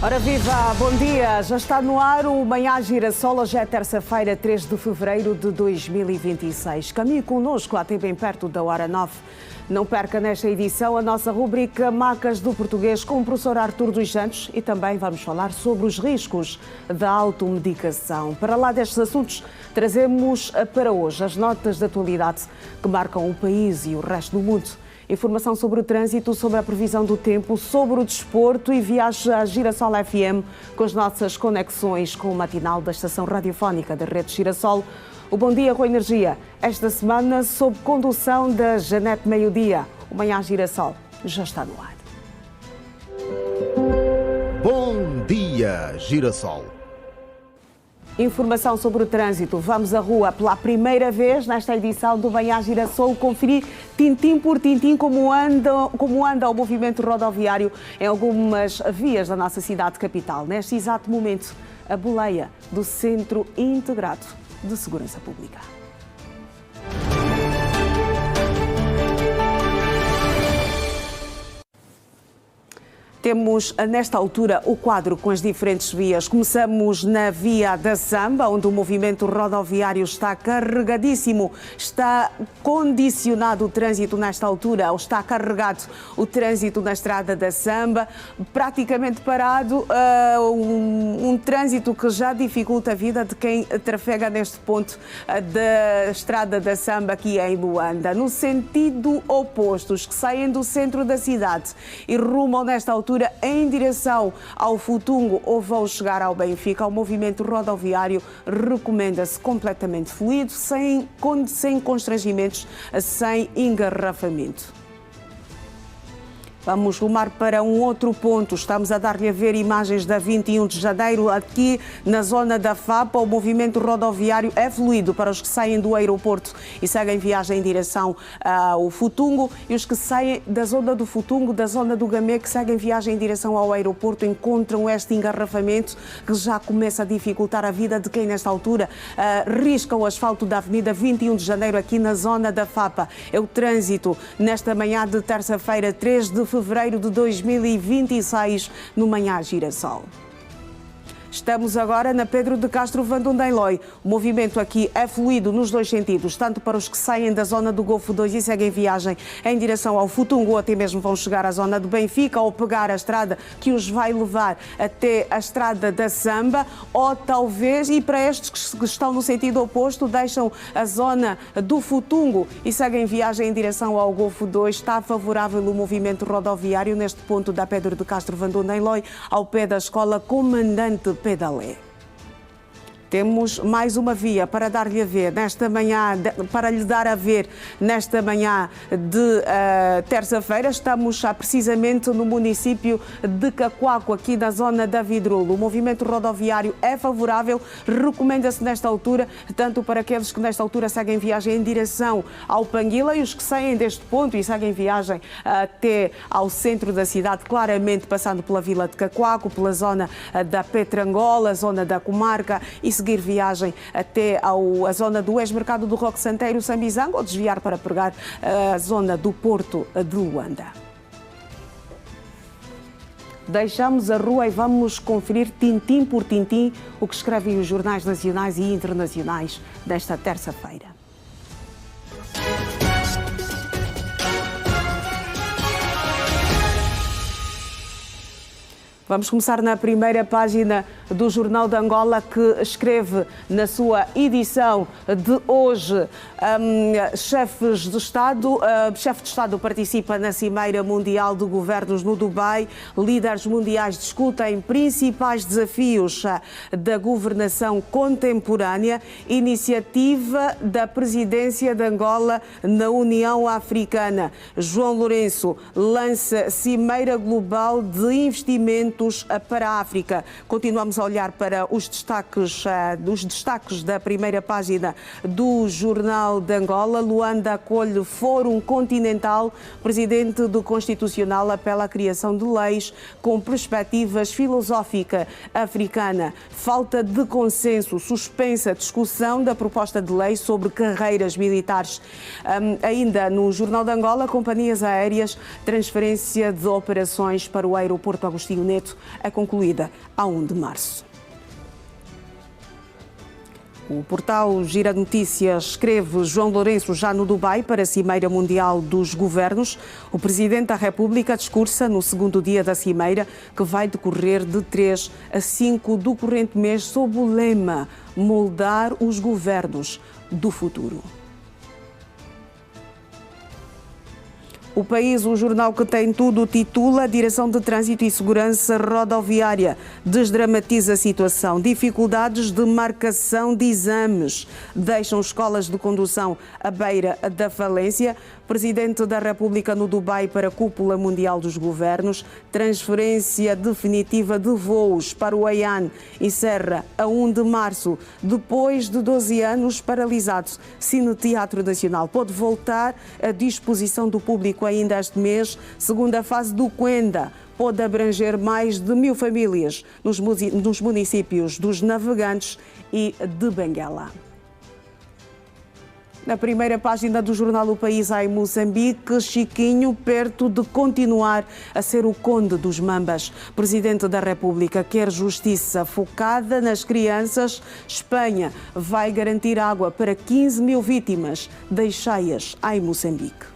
Ora viva, bom dia! Já está no ar o Manhã Girassol, hoje é terça-feira, 3 de fevereiro de 2026. Caminhe connosco até bem perto da hora 9. Não perca nesta edição a nossa rubrica Macas do Português com o professor Artur dos Santos e também vamos falar sobre os riscos da automedicação. Para lá destes assuntos, trazemos para hoje as notas de atualidade que marcam o país e o resto do mundo. Informação sobre o trânsito, sobre a previsão do tempo, sobre o desporto e viagem à Girassol FM com as nossas conexões com o matinal da estação radiofónica da Rede Girassol. O Bom Dia com Energia, esta semana sob condução da Janete Meio-Dia. O Manhã Girassol já está no ar. Bom Dia Girassol. Informação sobre o trânsito. Vamos à rua pela primeira vez nesta edição do Manhã Girassol conferir tintim por tintim como anda o movimento rodoviário em algumas vias da nossa cidade capital. Neste exato momento, a boleia do Centro Integrado de Segurança Pública. Temos, nesta altura, o quadro com as diferentes vias. Começamos na via da Samba, onde o movimento rodoviário está carregadíssimo. Está condicionado o trânsito nesta altura, ou está carregado o trânsito na estrada da Samba, praticamente parado, um trânsito que já dificulta a vida de quem trafega neste ponto da estrada da Samba aqui em Luanda. No sentido oposto, os que saem do centro da cidade e rumam nesta altura em direção ao Futungo ou vão chegar ao Benfica, o movimento rodoviário recomenda-se completamente fluido, sem constrangimentos, sem engarrafamento. Vamos rumar para um outro ponto. Estamos a dar-lhe a ver imagens da 21 de janeiro aqui na zona da FAPA. O movimento rodoviário é fluido para os que saem do aeroporto e seguem viagem em direção ao Futungo e os que saem da zona do Futungo, da zona do Gamé, que seguem viagem em direção ao aeroporto, encontram este engarrafamento que já começa a dificultar a vida de quem nesta altura risca o asfalto da Avenida 21 de janeiro aqui na zona da FAPA. É o trânsito nesta manhã de terça-feira, 3 de fevereiro de 2026, no Manhã Girassol. Estamos agora na Pedro de Castro Vandundenloi. O movimento aqui é fluido nos dois sentidos, tanto para os que saem da zona do Golfo 2 e seguem viagem em direção ao Futungo, ou até mesmo vão chegar à zona do Benfica, ou pegar a estrada que os vai levar até a estrada da Samba, ou talvez, e para estes que estão no sentido oposto, deixam a zona do Futungo e seguem viagem em direção ao Golfo 2. Está favorável o movimento rodoviário neste ponto da Pedro de Castro Vandundenloi, ao pé da Escola Comandante Pedalé. Temos mais uma via para dar-lhe a ver nesta manhã, para lhe dar a ver nesta manhã de terça-feira. Estamos precisamente no município de Cacoaco, aqui na zona da Vidrolo. O movimento rodoviário é favorável, recomenda-se nesta altura, tanto para aqueles que nesta altura seguem viagem em direção ao Panguila e os que saem deste ponto e seguem viagem até ao centro da cidade, claramente passando pela vila de Cacoaco, pela zona da Petrangola, zona da comarca e seguir viagem até a zona do ex-mercado do Roque Santeiro, Sambizango, ou desviar para pegar a zona do Porto de Luanda. Deixamos a rua e vamos conferir tintim por tintim o que escrevem os jornais nacionais e internacionais desta terça-feira. Vamos começar na primeira página do Jornal de Angola, que escreve na sua edição de hoje: chefe de Estado participa na Cimeira Mundial de Governos no Dubai. Líderes mundiais discutem principais desafios da governação contemporânea. Iniciativa da presidência de Angola na União Africana. João Lourenço lança Cimeira Global de Investimentos para a África. Continuamos olhar para os destaques da primeira página do Jornal de Angola. Luanda acolhe Fórum Continental. Presidente do Constitucional apela à criação de leis com perspectivas filosófica africana. Falta de consenso, suspensa a discussão da proposta de lei sobre carreiras militares. Ainda no Jornal de Angola, companhias aéreas, transferência de operações para o aeroporto Agostinho Neto é concluída a 1 de março. O portal Gira Notícias escreve: João Lourenço já no Dubai para a Cimeira Mundial dos Governos. O Presidente da República discursa no segundo dia da Cimeira, que vai decorrer de 3 a 5 do corrente mês, sob o lema Moldar os Governos do Futuro. O País, o jornal que tem tudo, titula: Direção de Trânsito e Segurança Rodoviária desdramatiza a situação. Dificuldades de marcação de exames deixam escolas de condução à beira da falência. Presidente da República no Dubai para a Cúpula Mundial dos Governos. Transferência definitiva de voos para o AIAN encerra a 1 de março. Depois de 12 anos paralisado, Cine Teatro Nacional pode voltar à disposição do público ainda este mês. Segunda fase do Quenda pode abranger mais de 1000 famílias nos municípios dos Navegantes e de Benguela. Na primeira página do jornal O País, há em Moçambique, Chiquinho perto de continuar a ser o conde dos Mambas. Presidente da República quer justiça focada nas crianças. Espanha vai garantir água para 15 mil vítimas das cheias em Moçambique.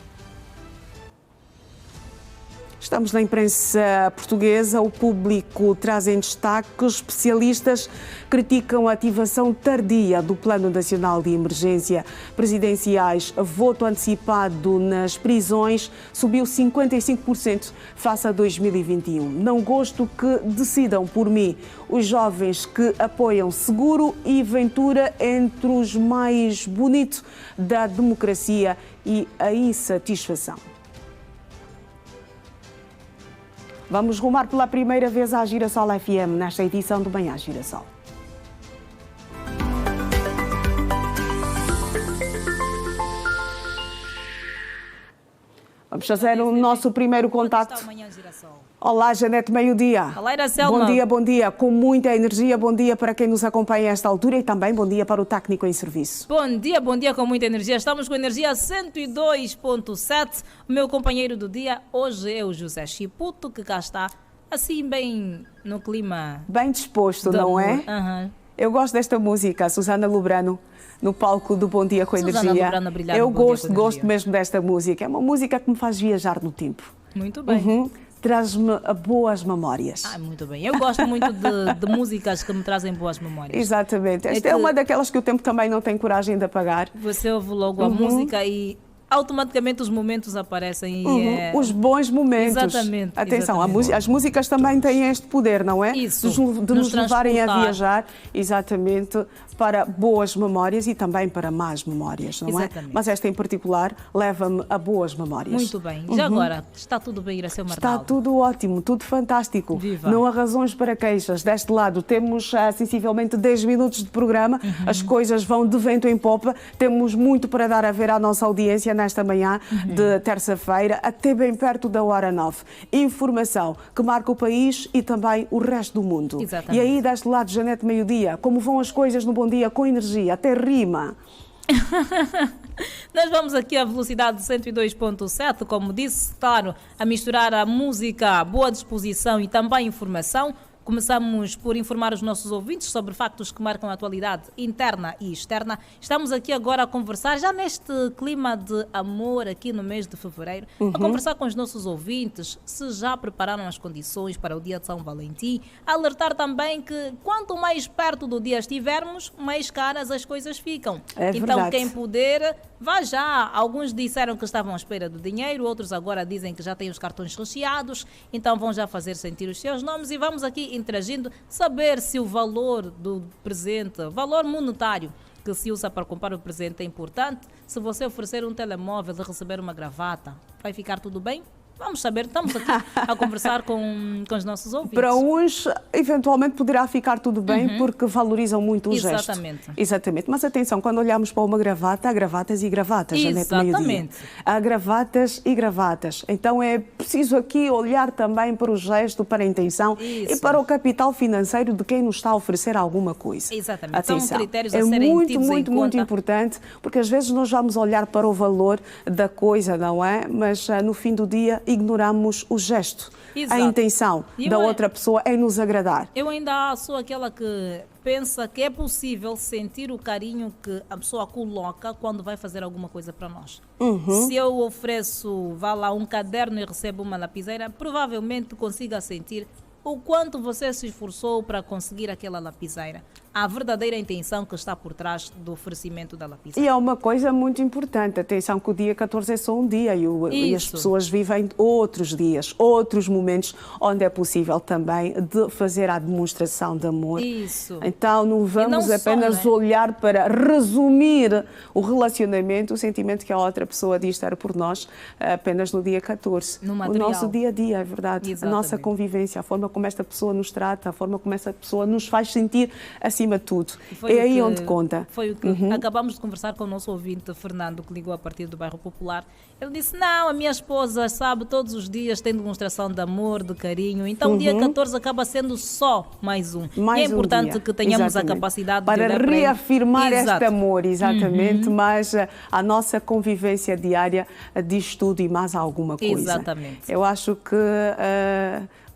Estamos na imprensa portuguesa. O Público traz em destaque: especialistas criticam a ativação tardia do Plano Nacional de Emergência Presidenciais. Voto antecipado nas prisões subiu 55% face a 2021. Não gosto que decidam por mim. Os jovens que apoiam Seguro e Ventura entre os mais bonitos da democracia e a insatisfação. Vamos rumar pela primeira vez à Girassol FM, nesta edição do Manhã Girassol. Vamos fazer o nosso primeiro contacto. Olá, Janete, meio-dia. Olá, Iracelma. Bom dia, com muita energia. Bom dia para quem nos acompanha a esta altura e também bom dia para o técnico em serviço. Bom dia com muita energia. Estamos com energia 102.7. O meu companheiro do dia hoje é o José Chiputo, que cá está, assim bem no clima. Bem disposto, não é? Uhum. Eu gosto desta música, Susana Lubrano, no palco do Bom Dia com Susana Energia. Lubrano a brilhar Eu no Bom Dia gosto com Energia. mesmo desta música. É uma música que me faz viajar no tempo. Muito bem. Uhum. Traz-me boas memórias. Muito bem. Eu gosto muito de músicas que me trazem boas memórias. Exatamente. Esta é uma daquelas que o tempo também não tem coragem de apagar. Você ouve logo a música e automaticamente os momentos aparecem. E Os bons momentos. Exatamente. Atenção, as músicas também têm este poder, não é? Isso. De nos levarem a transportar. viajar, exatamente, para boas memórias e também para más memórias, não Exatamente. é? Mas esta em particular leva-me a boas memórias. Muito bem. Já agora, está tudo bem, Iracema Está Arnaldo? tudo ótimo, tudo fantástico. Viva. Não há razões para queixas. Deste lado temos sensivelmente 10 minutos de programa, as coisas vão de vento em popa, temos muito para dar a ver à nossa audiência nesta manhã de terça-feira, até bem perto da hora 9. Informação que marca o país e também o resto do mundo. Exatamente. E aí, deste lado, Janete, meio-dia, como vão as coisas no Bom Dia com Energia? Até rima. Nós vamos aqui à velocidade de 102.7, como disse, claro, a misturar a música, boa disposição e também informação. Começamos por informar os nossos ouvintes sobre factos que marcam a atualidade interna e externa. Estamos aqui agora a conversar, já neste clima de amor aqui no mês de fevereiro, a conversar com os nossos ouvintes se já prepararam as condições para o dia de São Valentim. Alertar também que quanto mais perto do dia estivermos, mais caras as coisas ficam. É então verdade. quem puder, vá já. Alguns disseram que estavam à espera do dinheiro, outros agora dizem que já têm os cartões recheados, então vão já fazer sentir os seus nomes e vamos aqui interagindo, saber se o valor do presente, valor monetário que se usa para comprar o presente é importante. Se você oferecer um telemóvel e receber uma gravata, vai ficar tudo bem? Vamos saber, estamos aqui a conversar com os nossos ouvintes. Para uns, eventualmente poderá ficar tudo bem porque valorizam muito o gesto. Exatamente. Mas atenção, quando olhamos para uma gravata, há gravatas e gravatas. Exatamente. Há gravatas e gravatas. Então é preciso aqui olhar também para o gesto, para a intenção e para o capital financeiro de quem nos está a oferecer alguma coisa. Exatamente. Atenção. São critérios a serem tidos em conta. Muito importante, porque às vezes nós vamos olhar para o valor da coisa, não é? Mas no fim do dia ignoramos o gesto. Exato. A intenção da outra pessoa é nos agradar. Eu ainda sou aquela que pensa que é possível sentir o carinho que a pessoa coloca quando vai fazer alguma coisa para nós. Se eu ofereço, vá lá, um caderno e recebo uma lapiseira, provavelmente consiga sentir o quanto você se esforçou para conseguir aquela lapiseira. A verdadeira intenção que está por trás do oferecimento da lapiseira. E é uma coisa muito importante. Atenção que o dia 14 é só um dia e as pessoas vivem outros dias, outros momentos onde é possível também de fazer a demonstração de amor. Isso. Então não vamos apenas olhar para resumir o relacionamento, o sentimento que a outra pessoa diz ter por nós apenas no dia 14. No material. O nosso dia a dia, é verdade. Exatamente. A nossa convivência, a forma como esta pessoa nos trata, a forma como essa pessoa nos faz sentir acima de tudo. É aí onde conta. Foi o que acabamos de conversar com o nosso ouvinte, Fernando, que ligou a partir do bairro Popular. Ele disse, não, a minha esposa, sabe, todos os dias tem demonstração de amor, de carinho. Então o dia 14 acaba sendo só mais um. E é importante que tenhamos a capacidade para de olhar reafirmar para este amor, exatamente. Mas a nossa convivência diária diz tudo e mais alguma coisa. Exatamente. Eu acho que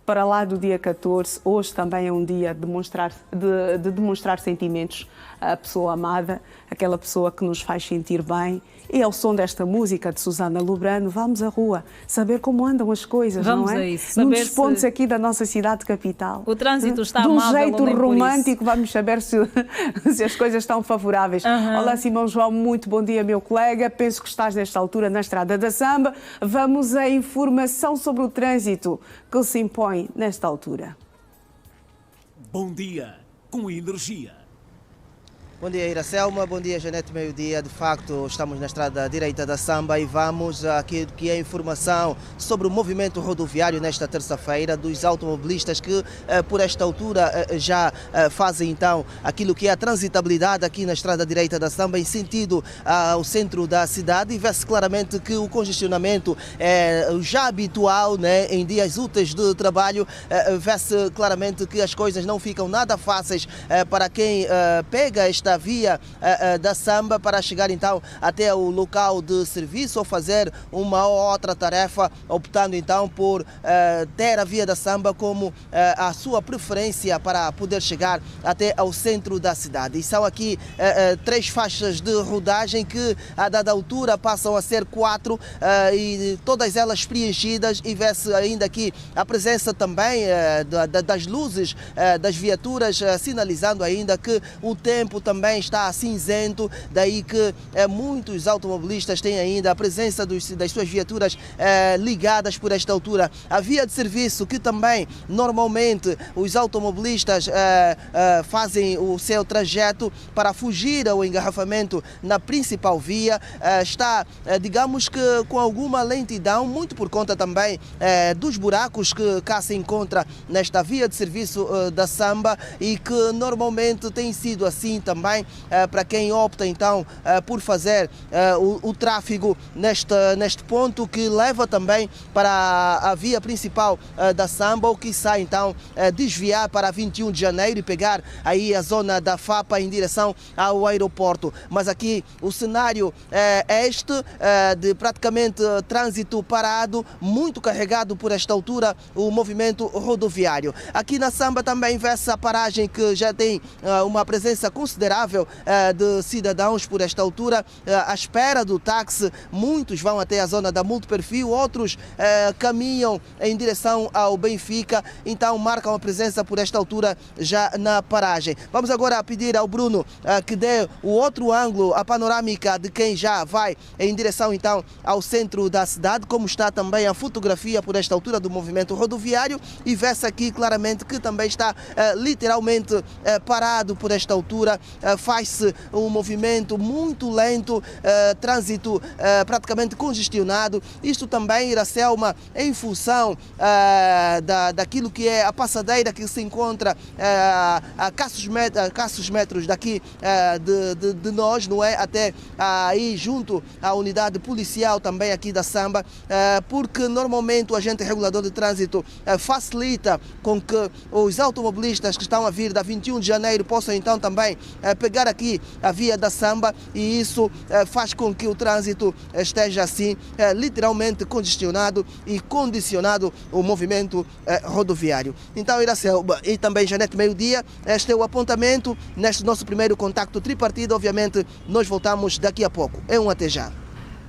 para lá do dia 14, hoje também é um dia de demonstrar sentimentos à pessoa amada, aquela pessoa que nos faz sentir bem. E ao som desta música de Susana Lobrano, vamos à rua saber como andam as coisas, vamos não é? A isso, Num dos pontos aqui da nossa cidade capital. O trânsito está de um amável, jeito romântico, vamos saber se as coisas estão favoráveis. Olá, Simão João, muito bom dia, meu colega. Penso que estás nesta altura na Estrada da Samba. Vamos à informação sobre o trânsito que se impõe nesta altura. Bom dia, com energia. Bom dia, Iracelma. Bom dia, Janete Meio-Dia. De facto, estamos na estrada direita da Samba e vamos aqui que é a informação sobre o movimento rodoviário nesta terça-feira dos automobilistas que, por esta altura, já fazem então aquilo que é a transitabilidade aqui na estrada direita da Samba em sentido ao centro da cidade e vê-se claramente que o congestionamento é já habitual, né, em dias úteis de trabalho. Vê-se claramente que as coisas não ficam nada fáceis para quem pega esta via da Samba para chegar então até o local de serviço ou fazer uma ou outra tarefa, optando então por ter a via da Samba como a sua preferência para poder chegar até ao centro da cidade. E são aqui 3 faixas de rodagem que a dada altura passam a ser 4 e todas elas preenchidas e vê-se ainda aqui a presença também das luzes das viaturas sinalizando ainda que o tempo também está cinzento, daí que muitos automobilistas têm ainda a presença das suas viaturas ligadas por esta altura. A via de serviço que também normalmente os automobilistas fazem o seu trajeto para fugir ao engarrafamento na principal via, está, digamos que com alguma lentidão, muito por conta também dos buracos que cá se encontra nesta via de serviço da Samba e que normalmente tem sido assim também para quem opta então por fazer o tráfego neste ponto que leva também para a via principal da Samba ou que sai então desviar para 21 de janeiro e pegar aí a zona da FAPA em direção ao aeroporto. Mas aqui o cenário é este de praticamente trânsito parado, muito carregado por esta altura o movimento rodoviário. Aqui na Samba também vê-se a paragem que já tem uma presença considerável de cidadãos por esta altura à espera do táxi. Muitos vão até a zona da multiperfil, outros caminham em direção ao Benfica, então marcam a presença por esta altura já na paragem. Vamos agora pedir ao Bruno que dê o outro ângulo, a panorâmica de quem já vai em direção então ao centro da cidade, como está também a fotografia por esta altura do movimento rodoviário e vê-se aqui claramente que também está literalmente parado por esta altura faz-se um movimento muito lento, trânsito praticamente congestionado. Isto também, Iracelma, em função daquilo que é a passadeira que se encontra a escassos metros daqui de nós, não é? Até aí junto à unidade policial também aqui da Samba, porque normalmente o agente regulador de trânsito facilita com que os automobilistas que estão a vir da 21 de janeiro possam então também pegar aqui a via da Samba, e isso faz com que o trânsito esteja assim literalmente congestionado e condicionado o movimento rodoviário. Então, Iracelma e também Janete Meio-Dia, este é o apontamento neste nosso primeiro contacto tripartido. Obviamente, nós voltamos daqui a pouco. Até já.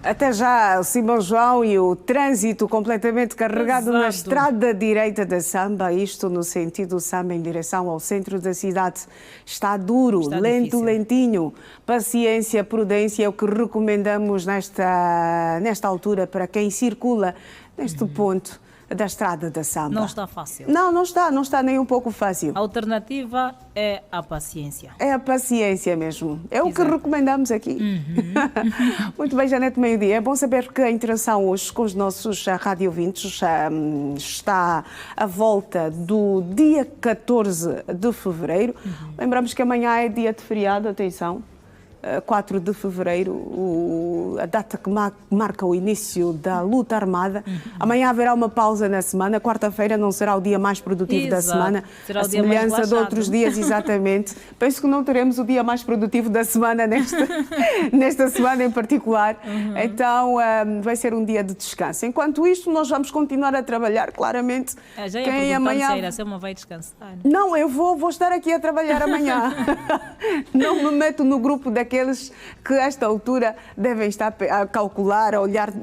Até já, Simão João, e o trânsito completamente carregado na estrada direita da Samba, isto no sentido Samba em direção ao centro da cidade. Está duro, lento, lentinho. Paciência, prudência é o que recomendamos nesta altura para quem circula neste ponto da estrada da Samba. Não está fácil. Não está nem um pouco fácil. A alternativa é a paciência. É a paciência mesmo. É o que recomendamos aqui. Muito bem, Janete Meio-Dia. É bom saber que a interação hoje com os nossos radiovintes está à volta do dia 14 de fevereiro. Lembramos que amanhã é dia de feriado, atenção. 4 de fevereiro, a data que marca o início da luta armada. Amanhã haverá uma pausa na semana. Quarta-feira não será o dia mais produtivo da semana. Será a o dia mais semelhança de relaxado. outros dias, exatamente. Penso que não teremos o dia mais produtivo da semana nesta semana em particular. Então, vai ser um dia de descanso. Enquanto isto, nós vamos continuar a trabalhar, claramente. Já ia Quem perguntar amanhã... se a Iracelma vai descansar. Não, eu vou estar aqui a trabalhar amanhã. Não me meto no grupo daqueles que a esta altura devem estar a calcular, a olhar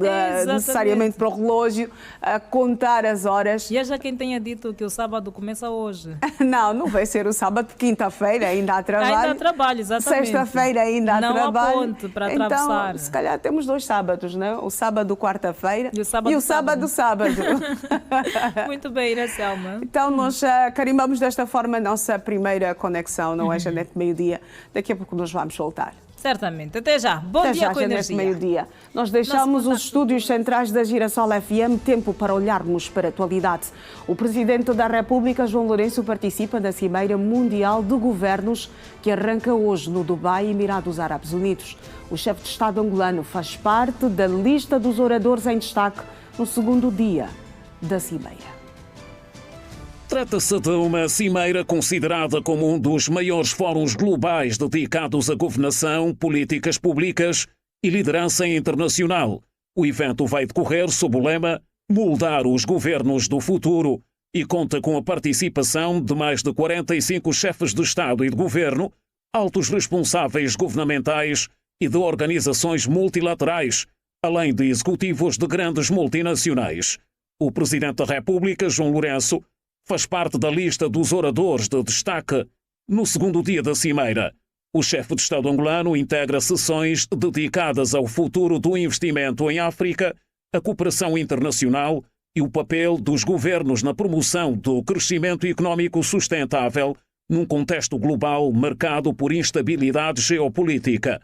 necessariamente para o relógio, a contar as horas. E é já quem tenha dito que o sábado começa hoje. Não vai ser o sábado, quinta-feira ainda há trabalho. Ainda há trabalho, exatamente. Sexta-feira ainda há trabalho. Não há ponte para atravessar. Então, se calhar temos 2 sábados, não é? O sábado, quarta-feira, E o sábado, sábado. Muito bem, Iracelma. Então, nós carimbamos desta forma a nossa primeira conexão, não é, Janete Meio-Dia? Daqui a pouco nós vamos voltar. Certamente. Até já. Bom Até dia já, com Janete energia. Meio-Dia. Nós deixamos os estúdios centrais da Girassol FM, tempo para olharmos para a atualidade. O Presidente da República, João Lourenço, participa da Cimeira Mundial de Governos, que arranca hoje no Dubai, Emirados Árabes Unidos. O chefe de Estado angolano faz parte da lista dos oradores em destaque no segundo dia da Cimeira. Trata-se de uma cimeira considerada como um dos maiores fóruns globais dedicados à governação, políticas públicas e liderança internacional. O evento vai decorrer sob o lema Moldar os Governos do Futuro e conta com a participação de mais de 45 chefes de Estado e de Governo, altos responsáveis governamentais e de organizações multilaterais, além de executivos de grandes multinacionais. O Presidente da República, João Lourenço, faz parte da lista dos oradores de destaque. No segundo dia da cimeira, o chefe de Estado angolano integra sessões dedicadas ao futuro do investimento em África, a cooperação internacional e o papel dos governos na promoção do crescimento económico sustentável num contexto global marcado por instabilidade geopolítica,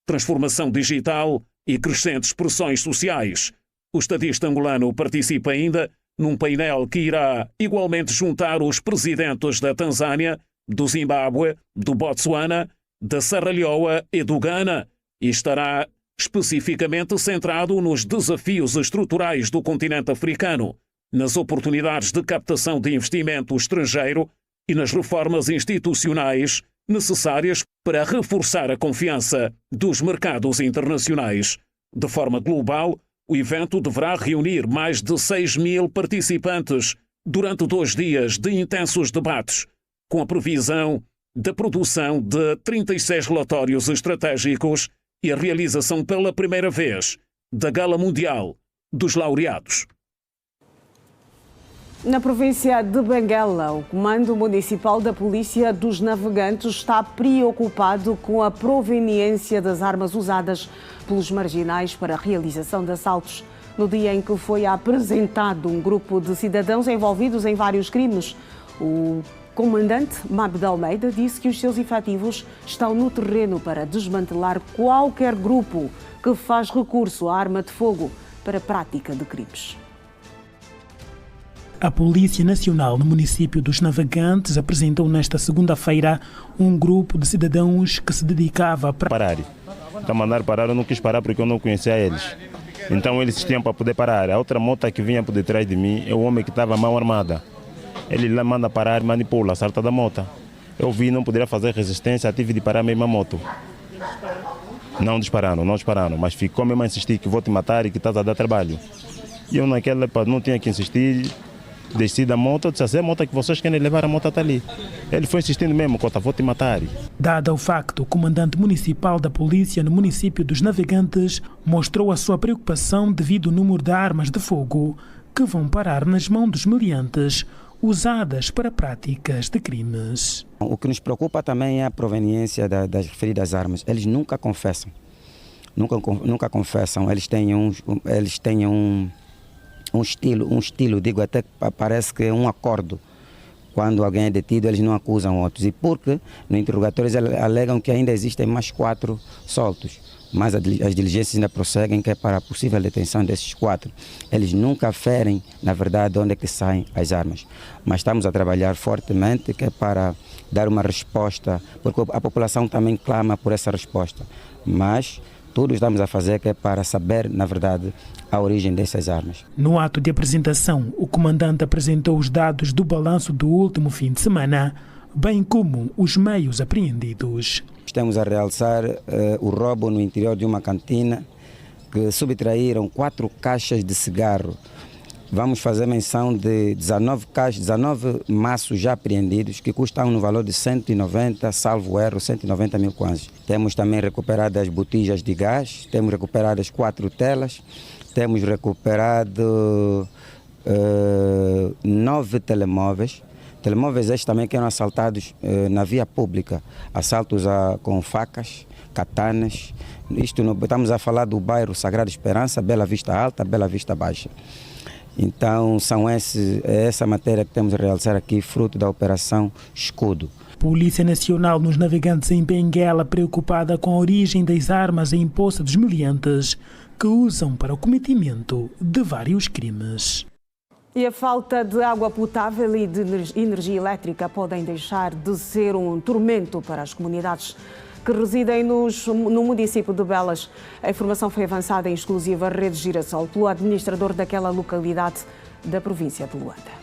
transformação digital e crescentes pressões sociais. O estadista angolano participa ainda num painel que irá igualmente juntar os presidentes da Tanzânia, do Zimbábue, do Botsuana, da Serra Leoa e do Ghana, e estará especificamente centrado nos desafios estruturais do continente africano, nas oportunidades de captação de investimento estrangeiro e nas reformas institucionais necessárias para reforçar a confiança dos mercados internacionais. De forma global, o evento deverá reunir mais de 6.000 participantes durante 2 dias de intensos debates, com a previsão da produção de 36 relatórios estratégicos e a realização pela primeira vez da Gala Mundial dos Laureados. Na província de Benguela, o Comando Municipal da Polícia dos Navegantes está preocupado com a proveniência das armas usadas pelos marginais para a realização de assaltos. No dia em que foi apresentado um grupo de cidadãos envolvidos em vários crimes, o Comandante Mabda Almeida disse que os seus efetivos estão no terreno para desmantelar qualquer grupo que faz recurso à arma de fogo para a prática de crimes. A Polícia Nacional no município dos Navegantes apresentou nesta segunda-feira um grupo de cidadãos que se dedicava a parar. Então mandar parar, eu não quis parar porque eu não conhecia eles. Então eles tinham para poder parar. A outra moto que vinha por detrás de mim é o homem que estava mal armada. Ele lá manda parar, manipula, salta da moto. Eu vi, não poderia fazer resistência, tive de parar a mesma moto. Não dispararam, mas ficou mesmo a insistir que vou te matar e que estás a dar trabalho. E eu naquela não tinha que insistir. Desci da moto, disse assim, a moto que vocês querem levar, a moto está ali. Ele foi insistindo mesmo, Cota, vou te matar. Dado o facto, o comandante municipal da polícia no município dos Navegantes mostrou a sua preocupação devido ao número de armas de fogo que vão parar nas mãos dos meliantes usadas para práticas de crimes. O que nos preocupa também é a proveniência das referidas armas. Eles nunca confessam. Nunca confessam. Eles têm um estilo, digo até que parece que é um acordo. Quando alguém é detido, eles não acusam outros. E porque no interrogatório eles alegam que ainda existem mais 4 soltos. Mas as diligências ainda prosseguem, que é para a possível detenção desses 4. Eles nunca ferem, na verdade, onde é que saem as armas. Mas estamos a trabalhar fortemente, que é para dar uma resposta, porque a população também clama por essa resposta. Mas tudo estamos a fazer que é para saber, na verdade, a origem dessas armas. No ato de apresentação, o comandante apresentou os dados do balanço do último fim de semana, bem como os meios apreendidos. Estamos a realçar o roubo no interior de uma cantina, que subtraíram 4 caixas de cigarro. Vamos fazer menção de 19 maços já apreendidos, que custam no valor de 190, salvo erro, 190 mil kwanzas. Temos também recuperadas botijas de gás, temos recuperadas 4 telas, temos recuperado 9 telemóveis. Telemóveis estes também que eram assaltados na via pública, assaltos com facas, katanas. Estamos a falar do bairro Sagrada Esperança, Bela Vista Alta, Bela Vista Baixa. Então, é essa matéria que temos a realçar aqui, fruto da Operação Escudo. Polícia Nacional nos Navegantes em Benguela, preocupada com a origem das armas em posse dos meliantes, que usam para o cometimento de vários crimes. E a falta de água potável e de energia elétrica podem deixar de ser um tormento para as comunidades que residem no município de Belas. A informação foi avançada em exclusiva Rede Girassol pelo administrador daquela localidade da província de Luanda.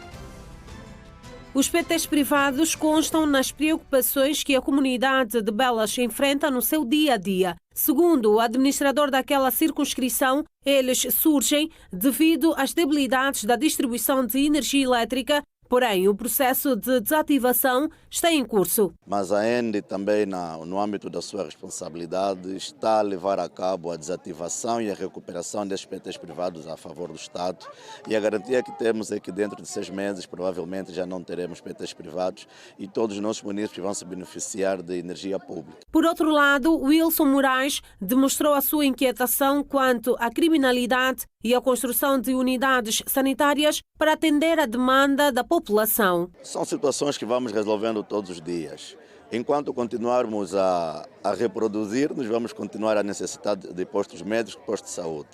Os PTs privados constam nas preocupações que a comunidade de Belas enfrenta no seu dia a dia. Segundo o administrador daquela circunscrição, eles surgem devido às debilidades da distribuição de energia elétrica. Porém, o processo de desativação está em curso. Mas a ENDE também, no âmbito da sua responsabilidade, está a levar a cabo a desativação e a recuperação desses PTs privados a favor do Estado. E a garantia que temos é que dentro de 6 meses, provavelmente, já não teremos PTs privados e todos os nossos munícipes vão se beneficiar de energia pública. Por outro lado, Wilson Moraes demonstrou a sua inquietação quanto à criminalidade e à construção de unidades sanitárias para atender à demanda da população. São situações que vamos resolvendo todos os dias. Enquanto continuarmos a reproduzir, nós vamos continuar a necessidade de postos médicos, postos de saúde.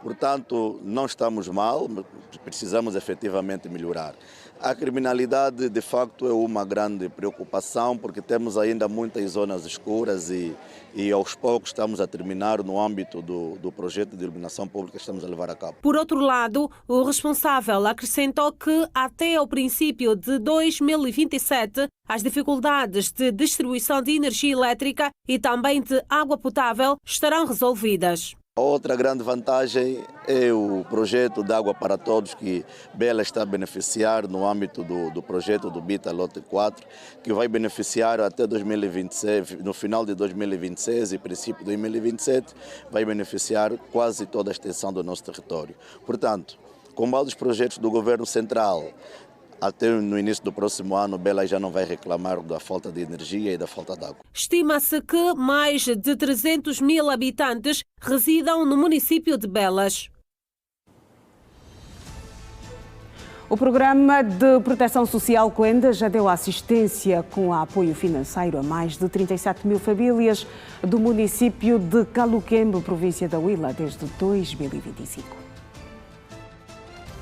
Portanto, não estamos mal, precisamos efetivamente melhorar. A criminalidade, de facto, é uma grande preocupação, porque temos ainda muitas zonas escuras e aos poucos estamos a terminar no âmbito do projeto de iluminação pública que estamos a levar a cabo. Por outro lado, o responsável acrescentou que até ao princípio de 2027, as dificuldades de distribuição de energia elétrica e também de água potável estarão resolvidas. Outra grande vantagem é o projeto de água para todos que Bela está a beneficiar no âmbito do projeto do Bita Lote 4, que vai beneficiar até 2026, no final de 2026 e princípio de 2027, vai beneficiar quase toda a extensão do nosso território. Portanto, com base nos projetos do governo central, até no início do próximo ano, Bela já não vai reclamar da falta de energia e da falta de água. Estima-se que mais de 300 mil habitantes residam no município de Belas. O Programa de Proteção Social Quenda já deu assistência com apoio financeiro a mais de 37 mil famílias do município de Caluquembe, província da Huila, desde 2025.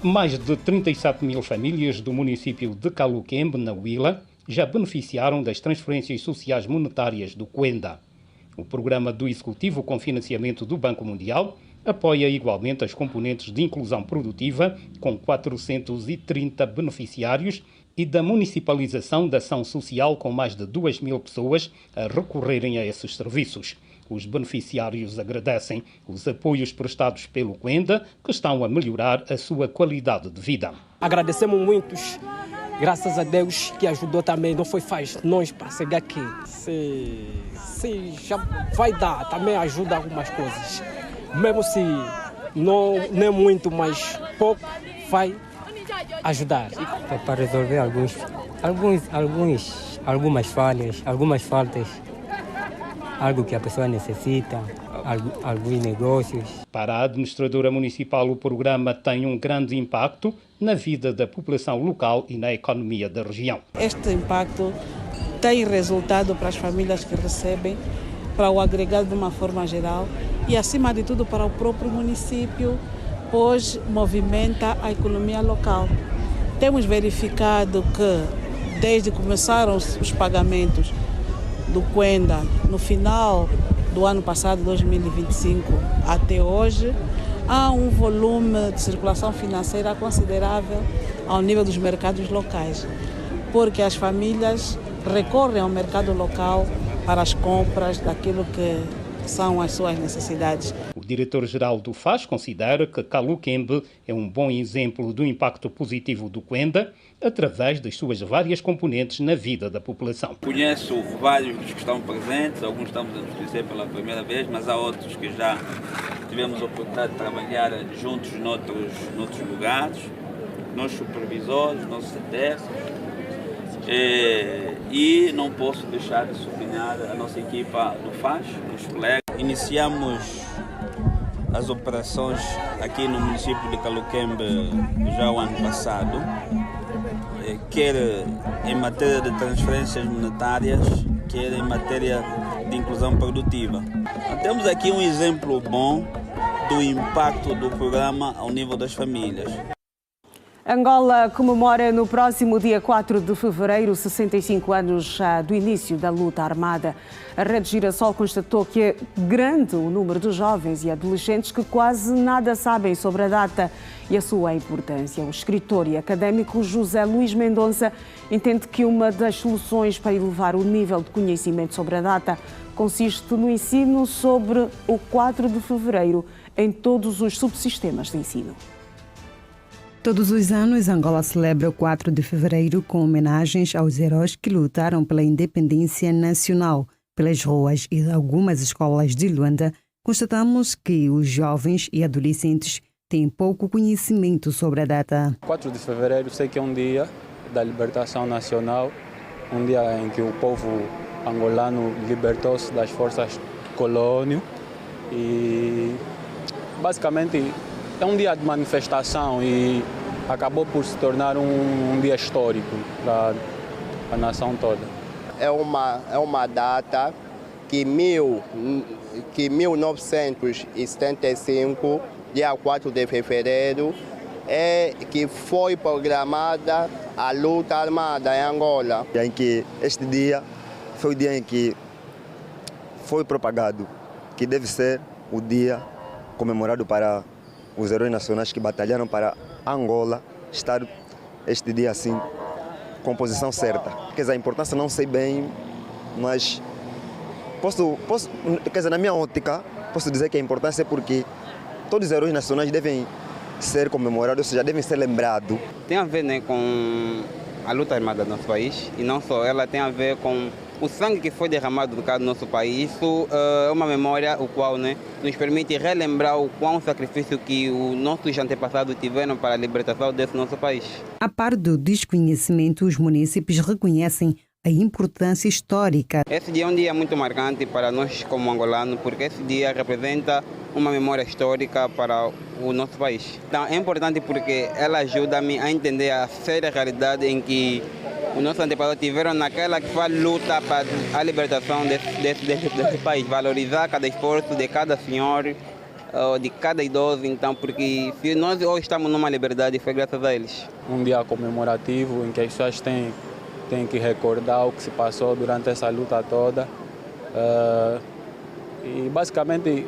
Mais de 37 mil famílias do município de Caluquembe, na Huila, já beneficiaram das transferências sociais monetárias do Quenda. O programa do Executivo, com financiamento do Banco Mundial, apoia igualmente as componentes de inclusão produtiva, com 430 beneficiários, e da municipalização da ação social, com mais de 2 mil pessoas a recorrerem a esses serviços. Os beneficiários agradecem os apoios prestados pelo Quenda, que estão a melhorar a sua qualidade de vida. Agradecemos muitos, graças a Deus, que ajudou também. Não foi fácil nós para chegar aqui. Se já vai dar, também ajuda algumas coisas. Mesmo se não é muito, mas pouco, vai ajudar. Para resolver algumas faltas, algo que a pessoa necessita, alguns negócios. Para a administradora municipal, o programa tem um grande impacto na vida da população local e na economia da região. Este impacto tem resultado para as famílias que recebem, para o agregado de uma forma geral e, acima de tudo, para o próprio município, pois movimenta a economia local. Temos verificado que, desde que começaram os pagamentos do Quenda, no final do ano passado, 2025, até hoje, há um volume de circulação financeira considerável ao nível dos mercados locais, porque as famílias recorrem ao mercado local para as compras daquilo que são as suas necessidades. O diretor-geral do FAS considera que Caluquembe é um bom exemplo do impacto positivo do Quenda através das suas várias componentes na vida da população. Conheço vários dos que estão presentes, alguns estamos a nos conhecer pela primeira vez, mas há outros que já tivemos a oportunidade de trabalhar juntos noutros lugares, nossos supervisores, nossos CTS. E não posso deixar de sublinhar a nossa equipa do FAS, os colegas. Iniciamos as operações aqui no município de Caluquembe já o ano passado, quer em matéria de transferências monetárias, quer em matéria de inclusão produtiva. Temos aqui um exemplo bom do impacto do programa ao nível das famílias. Angola comemora no próximo dia 4 de fevereiro 65 anos do início da luta armada. A Rede Girassol constatou que é grande o número de jovens e adolescentes que quase nada sabem sobre a data e a sua importância. O escritor e académico José Luís Mendonça entende que uma das soluções para elevar o nível de conhecimento sobre a data consiste no ensino sobre o 4 de fevereiro em todos os subsistemas de ensino. Todos os anos, Angola celebra o 4 de fevereiro com homenagens aos heróis que lutaram pela independência nacional. Pelas ruas e algumas escolas de Luanda, constatamos que os jovens e adolescentes têm pouco conhecimento sobre a data. 4 de fevereiro sei que é um dia da libertação nacional, um dia em que o povo angolano libertou-se das forças do colônio e basicamente é um dia de manifestação e acabou por se tornar um dia histórico para a nação toda. É uma data que 1975, dia 4 de fevereiro, que foi programada a luta armada em Angola. Em que este dia foi o dia em que foi propagado que deve ser o dia comemorado para os heróis nacionais que batalharam para Angola estar este dia assim, com posição certa. Quer dizer, a importância não sei bem, mas quer dizer, na minha ótica, posso dizer que a importância é porque todos os heróis nacionais devem ser comemorados, ou seja, devem ser lembrados. Tem a ver, né, com a luta armada do nosso país, e não só, ela tem a ver com o sangue que foi derramado no nosso país. Isso é uma memória o qual, né, nos permite relembrar o quão sacrifício que os nossos antepassados tiveram para a libertação desse nosso país. A par do desconhecimento, os munícipes reconhecem a importância histórica. Esse dia é um dia muito marcante para nós como angolanos, porque esse dia representa uma memória histórica para o nosso país. Então é importante porque ela ajuda-me a entender a séria realidade em que os nossos antepassados tiveram naquela que foi a luta para a libertação desse país, valorizar cada esforço de cada senhor, de cada idoso, então, porque se nós hoje estamos numa liberdade foi graças a eles. Um dia comemorativo em que as pessoas têm que recordar o que se passou durante essa luta toda. E basicamente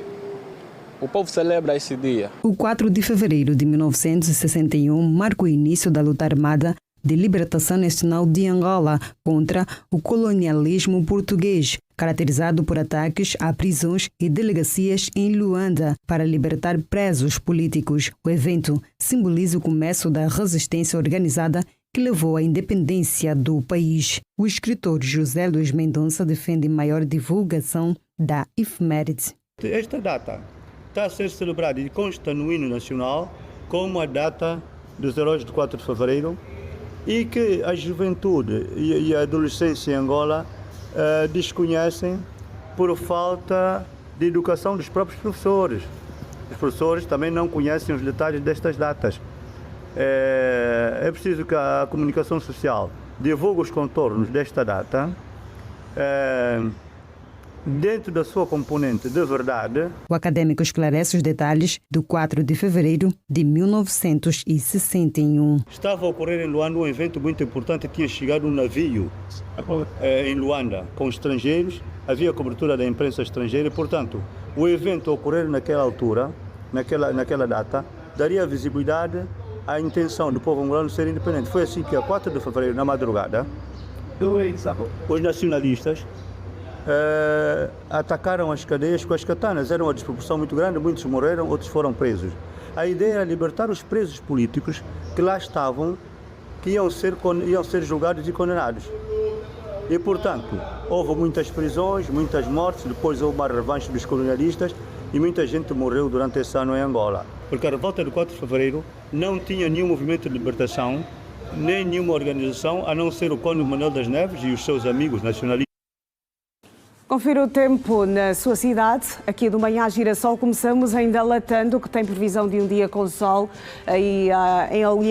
o povo celebra esse dia. O 4 de fevereiro de 1961 marca o início da luta armada de libertação nacional de Angola contra o colonialismo português, caracterizado por ataques a prisões e delegacias em Luanda para libertar presos políticos. O evento simboliza o começo da resistência organizada que levou à independência do país. O escritor José Luís Mendonça defende maior divulgação da efeméride. Esta data está a ser celebrada e consta no hino nacional como a data dos heróis de 4 de fevereiro e que a juventude e a adolescência em Angola desconhecem por falta de educação dos próprios professores. Os professores também não conhecem os detalhes destas datas. É preciso que a comunicação social divulgue os contornos desta data dentro da sua componente de verdade. O acadêmico esclarece os detalhes do 4 de fevereiro de 1961. Estava a ocorrer em Luanda um evento muito importante, tinha chegado um navio em Luanda com estrangeiros, havia cobertura da imprensa estrangeira e, portanto, o evento a ocorrer naquela altura, naquela data, daria visibilidade à intenção do povo angolano ser independente. Foi assim que, a 4 de fevereiro, na madrugada, os nacionalistas atacaram as cadeias com as katanas. Era uma desproporção muito grande, muitos morreram, outros foram presos. A ideia era libertar os presos políticos que lá estavam, que iam ser julgados e condenados. E, portanto, houve muitas prisões, muitas mortes, depois houve uma revanche dos colonialistas e muita gente morreu durante esse ano em Angola. Porque a revolta do 4 de fevereiro não tinha nenhum movimento de libertação, nem nenhuma organização, a não ser o Cônego Manuel das Neves e os seus amigos nacionalistas. Confira o tempo na sua cidade. Aqui do Manhã Girassol começamos ainda latando, que tem previsão de um dia com sol e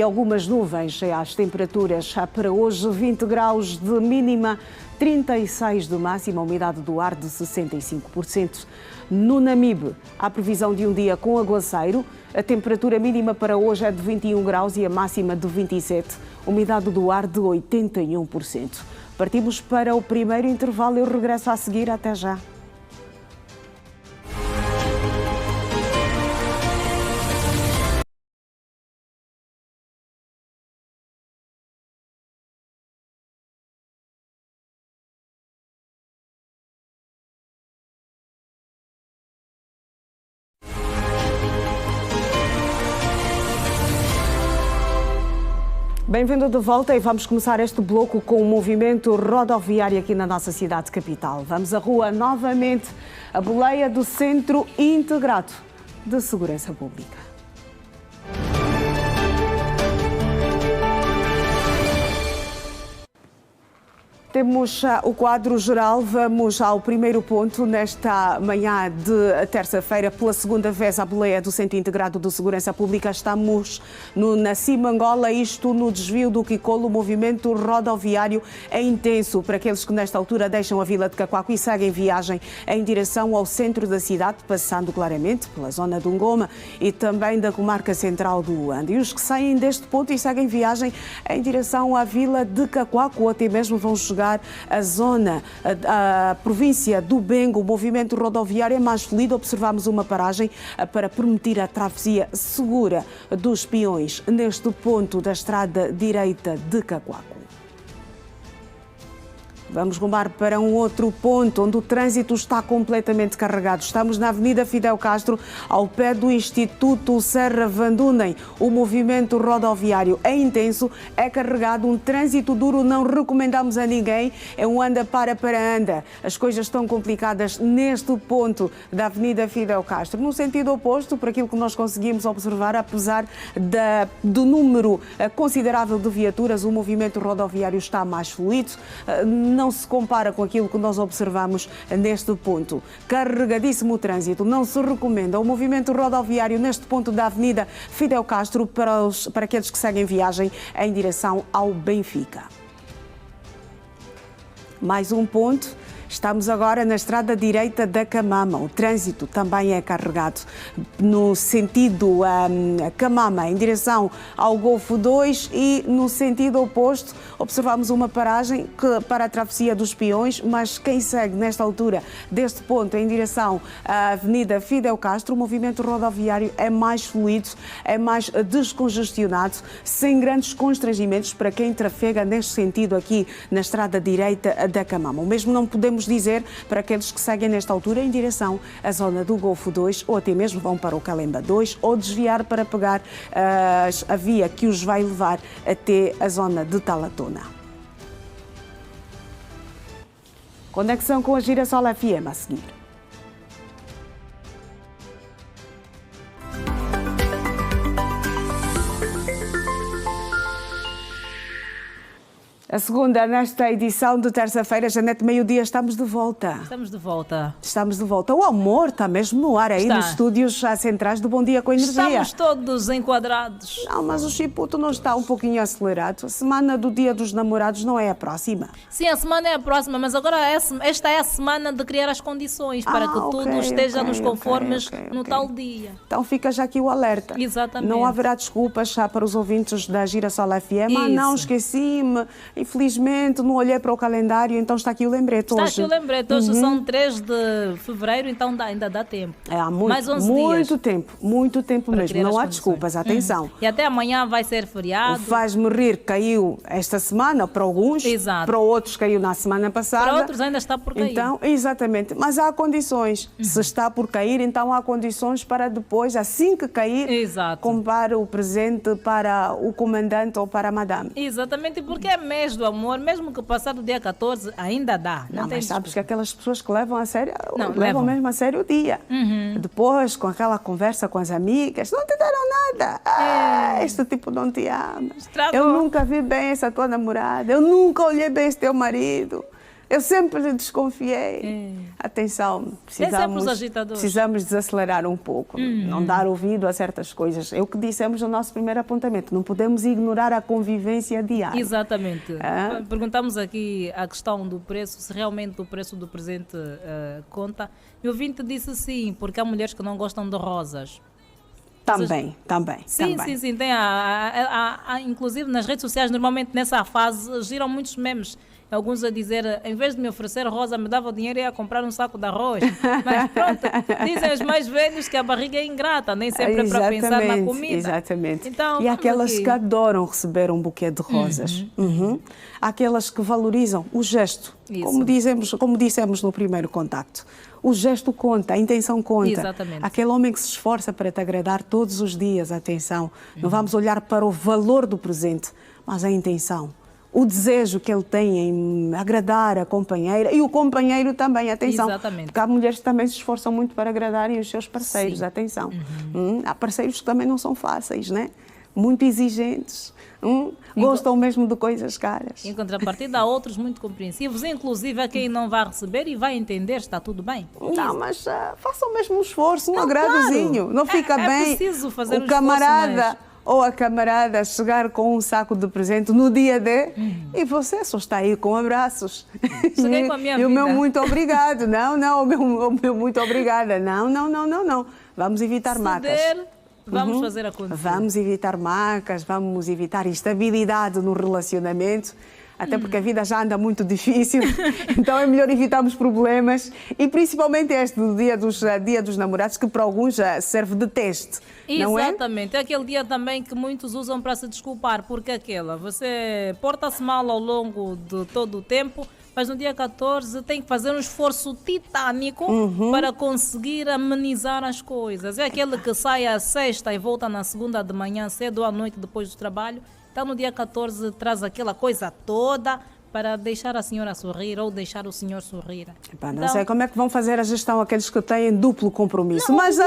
algumas nuvens. As temperaturas para hoje 20 graus de mínima, 36 de máxima, umidade do ar de 65%. No Namibe, há previsão de um dia com aguaceiro. A temperatura mínima para hoje é de 21 graus e a máxima de 27, umidade do ar de 81%. Partimos para o primeiro intervalo. Eu regresso a seguir. Até já. Bem-vindo de volta e vamos começar este bloco com o movimento rodoviário aqui na nossa cidade capital. Vamos à rua novamente, a boleia do Centro Integrado de Segurança Pública. Temos o quadro geral. Vamos ao primeiro ponto. Nesta manhã de terça-feira, pela segunda vez, a boleia do Centro Integrado de Segurança Pública. Estamos na Cima Angola, isto no desvio do Quicolo. O movimento rodoviário é intenso para aqueles que nesta altura deixam a vila de Cacoaco e seguem viagem em direção ao centro da cidade, passando claramente pela zona do Ngoma e também da comarca central do Luanda. E os que saem deste ponto e seguem viagem em direção à vila de Cacoaco ou até mesmo vão chegar a zona, a província do Bengo, o movimento rodoviário é mais fluido. Observamos uma paragem para permitir a travessia segura dos peões neste ponto da estrada direita de Cacoaco. Vamos rumar para um outro ponto onde o trânsito está completamente carregado. Estamos na Avenida Fidel Castro, ao pé do Instituto Serra Vandunem. O movimento rodoviário é intenso, é carregado, um trânsito duro não recomendamos a ninguém. É um anda para anda. As coisas estão complicadas neste ponto da Avenida Fidel Castro. No sentido oposto, por aquilo que nós conseguimos observar, apesar do número considerável de viaturas, o movimento rodoviário está mais fluido. não se compara com aquilo que nós observamos neste ponto. Carregadíssimo o trânsito, não se recomenda o movimento rodoviário neste ponto da Avenida Fidel Castro para aqueles que seguem viagem em direção ao Benfica. Mais um ponto. Estamos agora na estrada direita da Camama. O trânsito também é carregado no sentido Camama, em direção ao Golfo 2, e no sentido oposto observamos uma paragem para a travessia dos Peões, mas quem segue nesta altura deste ponto em direção à Avenida Fidel Castro, o movimento rodoviário é mais fluido, é mais descongestionado, sem grandes constrangimentos para quem trafega neste sentido aqui na estrada direita da Camama. O mesmo não podemos dizer para aqueles que seguem nesta altura em direção à zona do Golfo 2 ou até mesmo vão para o Calemba 2 ou desviar para pegar a via que os vai levar até a zona de Talatona. Conexão com a Girassol FM a seguir. A segunda, nesta edição de terça-feira, Janete, meio-dia, estamos de volta. Estamos de volta. Estamos de volta. O amor está mesmo no ar aí nos estúdios centrais do Bom Dia com Energia. Estamos todos enquadrados. Não, mas o chiputo não está um pouquinho acelerado. A semana do Dia dos Namorados não é a próxima. Sim, a semana é a próxima, mas agora esta é a semana de criar as condições para que tudo esteja nos conformes no tal dia. Então fica já aqui o alerta. Exatamente. Não haverá desculpas já para os ouvintes da Girassol FM. Ah, não, esqueci-me. Infelizmente, não olhei para o calendário, então está aqui o lembrete hoje. Está aqui o lembrete. Hoje são 3 de fevereiro, então ainda dá tempo. Há mais 11 dias. Muito tempo mesmo. Não há desculpas, atenção. E até amanhã vai ser feriado. Faz-me rir, caiu esta semana para alguns, para outros caiu na semana passada. Para outros ainda está por cair. Então, exatamente. Mas há condições. Se está por cair, então há condições para depois, assim que cair, comprar o presente para o comandante ou para a madame. Exatamente, porque é mês do amor, mesmo que passar do dia 14, ainda dá. Não, mas sabes que aquelas pessoas que levam a sério, levam mesmo a sério o dia. Depois, com aquela conversa com as amigas, não te deram nada. Este tipo não te ama. Eu nunca vi bem essa tua namorada. Eu nunca olhei bem esse teu marido. Eu sempre desconfiei. Atenção, precisamos desacelerar um pouco, não dar ouvido a certas coisas. É o que dissemos no nosso primeiro apontamento, não podemos ignorar a convivência diária. Exatamente. Perguntamos aqui a questão do preço, se realmente o preço do presente conta. E o ouvinte disse sim, porque há mulheres que não gostam de rosas. Também. Sim. Tem inclusive nas redes sociais, normalmente nessa fase, giram muitos memes. Alguns a dizer, em vez de me oferecer rosa, me dava o dinheiro e ia comprar um saco de arroz. Mas pronto, dizem os mais velhos que a barriga é ingrata, nem sempre é para pensar na comida. Exatamente. Então, e há aquelas que adoram receber um buquê de rosas. Há aquelas que valorizam o gesto, como dissemos no primeiro contacto. O gesto conta, a intenção conta. Exatamente. Aquele homem que se esforça para te agradar todos os dias, atenção. Não vamos olhar para o valor do presente, mas a intenção. O desejo que ele tem em agradar a companheira e o companheiro também, atenção. Exatamente. Porque há mulheres que também se esforçam muito para agradarem os seus parceiros, atenção. Há parceiros que também não são fáceis, né? Muito exigentes, gostam mesmo de coisas caras. Em contrapartida, há outros muito compreensivos, inclusive a quem não vai receber e vai entender, está tudo bem. Não, mas façam mesmo um esforço, um agradozinho. Claro. Não fica bem preciso fazer o camarada ou a camarada chegar com um saco de presente no dia D e você só está aí com abraços. Cheguei com a minha vida. E o meu muito obrigado. Não, o meu muito obrigada. Não. Vamos evitar macas. Vamos fazer acontecer. Vamos evitar macas, vamos evitar instabilidade no relacionamento. Até porque a vida já anda muito difícil, então é melhor evitarmos problemas. E principalmente este do dia dos namorados, que para alguns já serve de teste. Não é? Exatamente, é aquele dia também que muitos usam para se desculpar, porque você porta-se mal ao longo de todo o tempo, mas no dia 14 tem que fazer um esforço titânico para conseguir amenizar as coisas. É aquele que sai à sexta e volta na segunda de manhã cedo ou à noite depois do trabalho. Então no dia 14 traz aquela coisa toda para deixar a senhora sorrir ou deixar o senhor sorrir. Não sei como é que vão fazer a gestão aqueles que têm duplo compromisso. Mas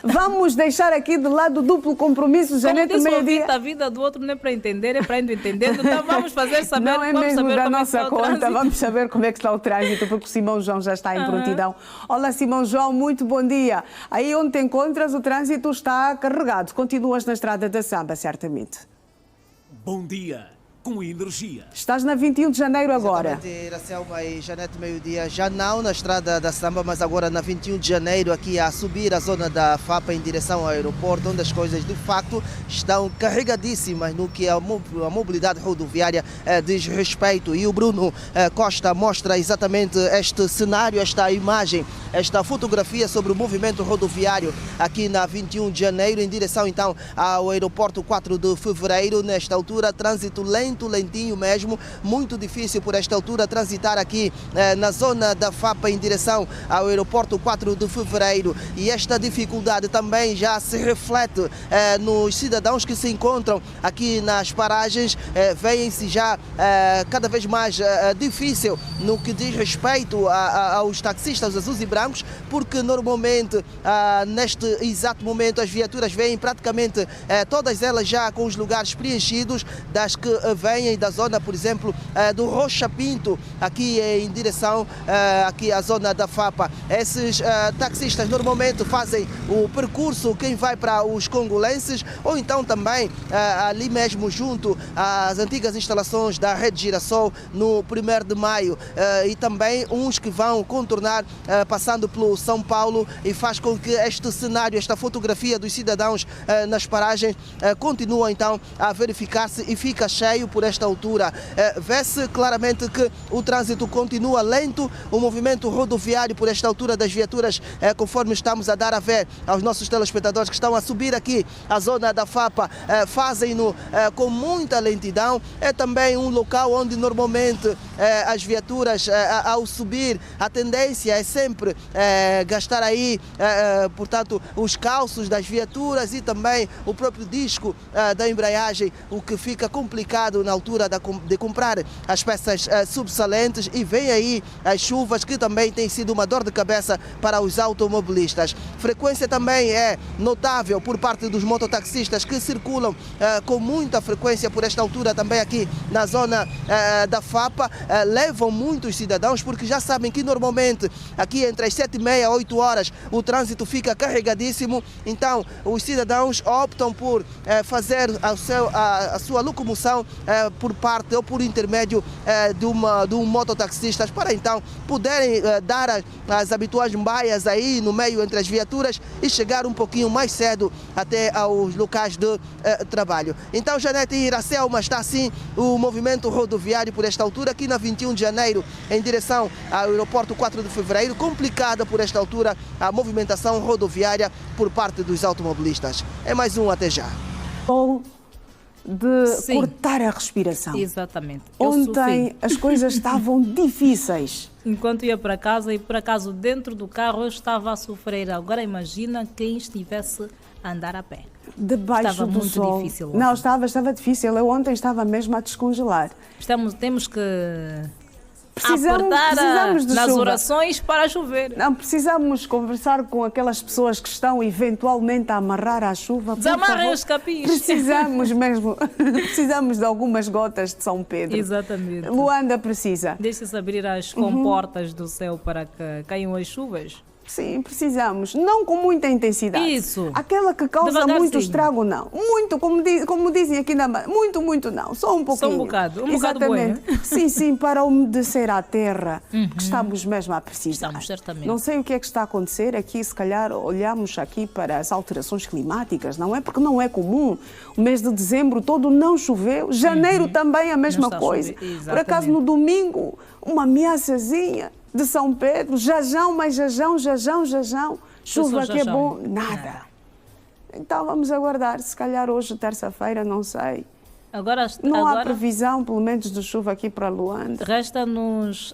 vamos deixar aqui de lado o duplo compromisso. Como disse o ouvinte, a vida do outro não é para entender, é para ir entendendo. Então vamos fazer saber. Não é mesmo da nossa conta. Vamos saber como é que está o trânsito, porque o Simão João já está em prontidão. Olá, Simão João, muito bom dia. Aí onde te encontras, o trânsito está carregado. Continuas na estrada da Samba, certamente. Bom dia. Com energia. Estás na 21 de janeiro agora. Exatamente, Iracelma e Janete, meio-dia, já não na estrada da Samba, mas agora na 21 de janeiro, aqui a subir a zona da FAPA em direção ao aeroporto, onde as coisas de facto estão carregadíssimas no que a mobilidade rodoviária diz respeito. E o Bruno Costa mostra exatamente este cenário, esta imagem, esta fotografia sobre o movimento rodoviário aqui na 21 de janeiro, em direção então ao aeroporto 4 de fevereiro. Nesta altura, trânsito lentinho mesmo, muito difícil por esta altura transitar aqui na zona da FAPA em direção ao aeroporto 4 de fevereiro, e esta dificuldade também já se reflete nos cidadãos que se encontram aqui nas paragens. Veem-se já cada vez mais difícil no que diz respeito aos taxistas azuis e brancos, porque normalmente neste exato momento as viaturas vêm praticamente todas elas já com os lugares preenchidos, das que vêm da zona, por exemplo, do Rocha Pinto, aqui em direção aqui à zona da FAPA. Esses taxistas normalmente fazem o percurso, quem vai para os congolenses, ou então também ali mesmo junto às antigas instalações da Rede Girassol no 1º de maio, e também uns que vão contornar passando pelo São Paulo, e faz com que este cenário, esta fotografia dos cidadãos nas paragens continua então a verificar-se e fica cheio por esta altura. Vê-se claramente que o trânsito continua lento, o movimento rodoviário por esta altura das viaturas, conforme estamos a dar a ver aos nossos telespectadores que estão a subir aqui à zona da FAPA, fazem-no com muita lentidão. É também um local onde normalmente as viaturas, ao subir, a tendência é sempre gastar aí, portanto, os calços das viaturas e também o próprio disco da embreagem, o que fica complicado na altura de comprar as peças subsalentes, e vem aí as chuvas, que também tem sido uma dor de cabeça para os automobilistas. Frequência também é notável por parte dos mototaxistas, que circulam com muita frequência por esta altura também aqui na zona da FAPA. Levam muitos cidadãos, porque já sabem que normalmente aqui entre as 7h30 e 8 horas o trânsito fica carregadíssimo, então os cidadãos optam por fazer a sua locomoção por parte ou por intermédio de um mototaxista, para então poderem dar as habituais baias aí no meio entre as viaturas e chegar um pouquinho mais cedo até aos locais de trabalho. Então, Janete e Iracelma, está assim o movimento rodoviário por esta altura aqui na 21 de janeiro em direção ao aeroporto 4 de fevereiro, complicada por esta altura a movimentação rodoviária por parte dos automobilistas. É mais um até já. De cortar a respiração. Exatamente. Ontem as coisas estavam difíceis. Enquanto ia para casa, e por acaso dentro do carro eu estava a sofrer. Agora imagina quem estivesse a andar a pé. Debaixo estava do muito sol. Difícil. Não, estava difícil. Eu ontem estava mesmo a descongelar. Temos que precisamos de nas chuva. orações para chover. Não, precisamos conversar com aquelas pessoas que estão eventualmente a amarrar a chuva. Desamarrem os capis. Precisamos mesmo, precisamos de algumas gotas de São Pedro. Exatamente. Luanda precisa. Deixa-se abrir as comportas do céu para que caiam as chuvas. Sim, precisamos. Não com muita intensidade. Isso. Aquela que causa muito estrago, não. Muito, como dizem aqui na muito não. Só um pouquinho. Só um bocado. Um Exatamente. bocado bueno. Sim, para umedecer a terra, que estamos mesmo a precisar. Estamos, certamente. Não sei o que é que está a acontecer aqui, se calhar olhamos aqui para as alterações climáticas, não é? Porque não é comum. O mês de dezembro todo não choveu. Janeiro também a mesma coisa. Por acaso no domingo, uma ameaçazinha de São Pedro, jajão, mais jajão. Chuva que é bom, nada. Então vamos aguardar, se calhar hoje, terça-feira, não sei. Não há previsão, pelo menos, de chuva aqui para Luanda. Resta-nos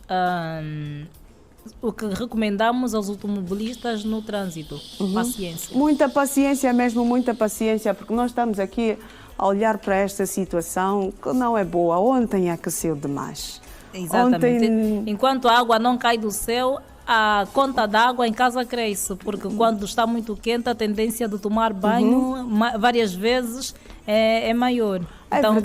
o que recomendamos aos automobilistas no trânsito. Paciência. Muita paciência mesmo, muita paciência, porque nós estamos aqui a olhar para esta situação que não é boa. Ontem aqueceu demais. Exatamente. Ontem... Enquanto a água não cai do céu, a conta d'água em casa cresce, porque quando está muito quente, a tendência de tomar banho várias vezes é maior. Então,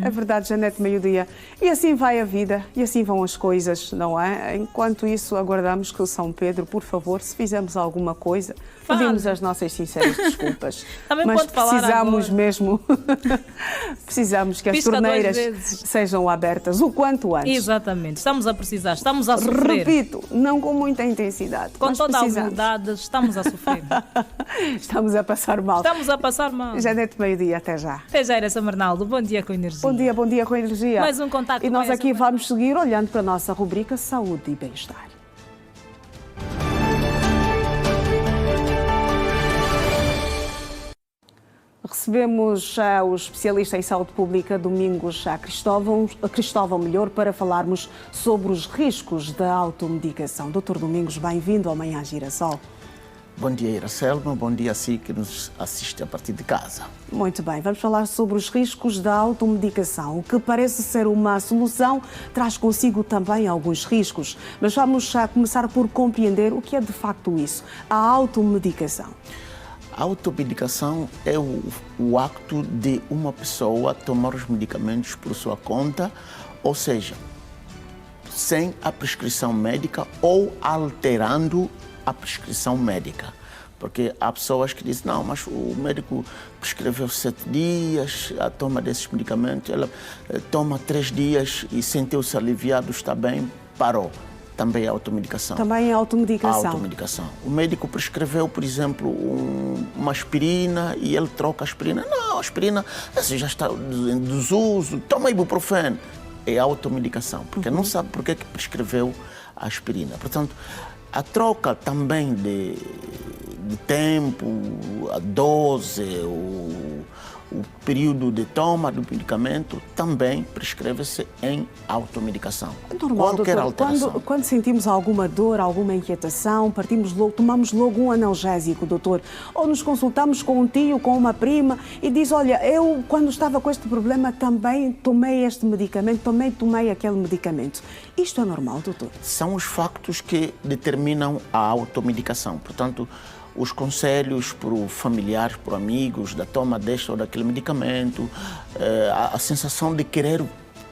é verdade, Janete Meio-Dia. E assim vai a vida, e assim vão as coisas, não é? Enquanto isso, aguardamos que o São Pedro, por favor, se fizermos alguma coisa, pedimos as nossas sinceras desculpas. Também mas pode falar precisamos agora. Mesmo, precisamos que as torneiras sejam abertas o quanto antes. Exatamente, estamos a precisar, estamos a sofrer. Repito, não com muita intensidade. Com mas toda precisamos. a humildade, estamos a sofrer. Estamos a passar mal. Estamos a passar mal. Janete Meio-Dia, até já. Até já, Ira Arnaldo. Bom dia com energia. Bom dia com energia. Mais um contacto. E nós aqui vamos seguir olhando para a nossa rubrica Saúde e Bem-Estar. Recebemos o especialista em saúde pública Domingos Cristóvão Melhor para falarmos sobre os riscos da automedicação. Dr. Domingos, bem-vindo ao Manhã Girassol. Bom dia, Iracelma. Bom dia a si que nos assiste a partir de casa. Muito bem, vamos falar sobre os riscos da automedicação. O que parece ser uma solução traz consigo também alguns riscos. Mas vamos começar por compreender o que é de facto isso, a automedicação. A automedicação é o acto de uma pessoa tomar os medicamentos por sua conta, ou seja, sem a prescrição médica ou alterando a prescrição médica. Porque há pessoas que dizem, não, mas o médico prescreveu 7 dias a toma desses medicamentos, ela toma 3 dias e sentiu-se aliviado, está bem, parou. Também é automedicação. Também é automedicação. Automedicação. O médico prescreveu, por exemplo, uma aspirina e ele troca a aspirina. Não, a aspirina assim, já está em desuso, toma ibuprofeno. É automedicação, porque não sabe porque que prescreveu a aspirina. Portanto, a troca também de tempo, a dose, o período de toma do medicamento também prescreve-se em automedicação. É normal, qualquer doutor, alteração. quando sentimos alguma dor, alguma inquietação, tomamos logo um analgésico, doutor, ou nos consultamos com um tio, com uma prima e diz, olha, eu quando estava com este problema também tomei este medicamento, tomei aquele medicamento. Isto é normal, doutor? São os factos que determinam a automedicação. Portanto, os conselhos por familiares, por amigos, da toma deste ou daquele medicamento, a sensação de querer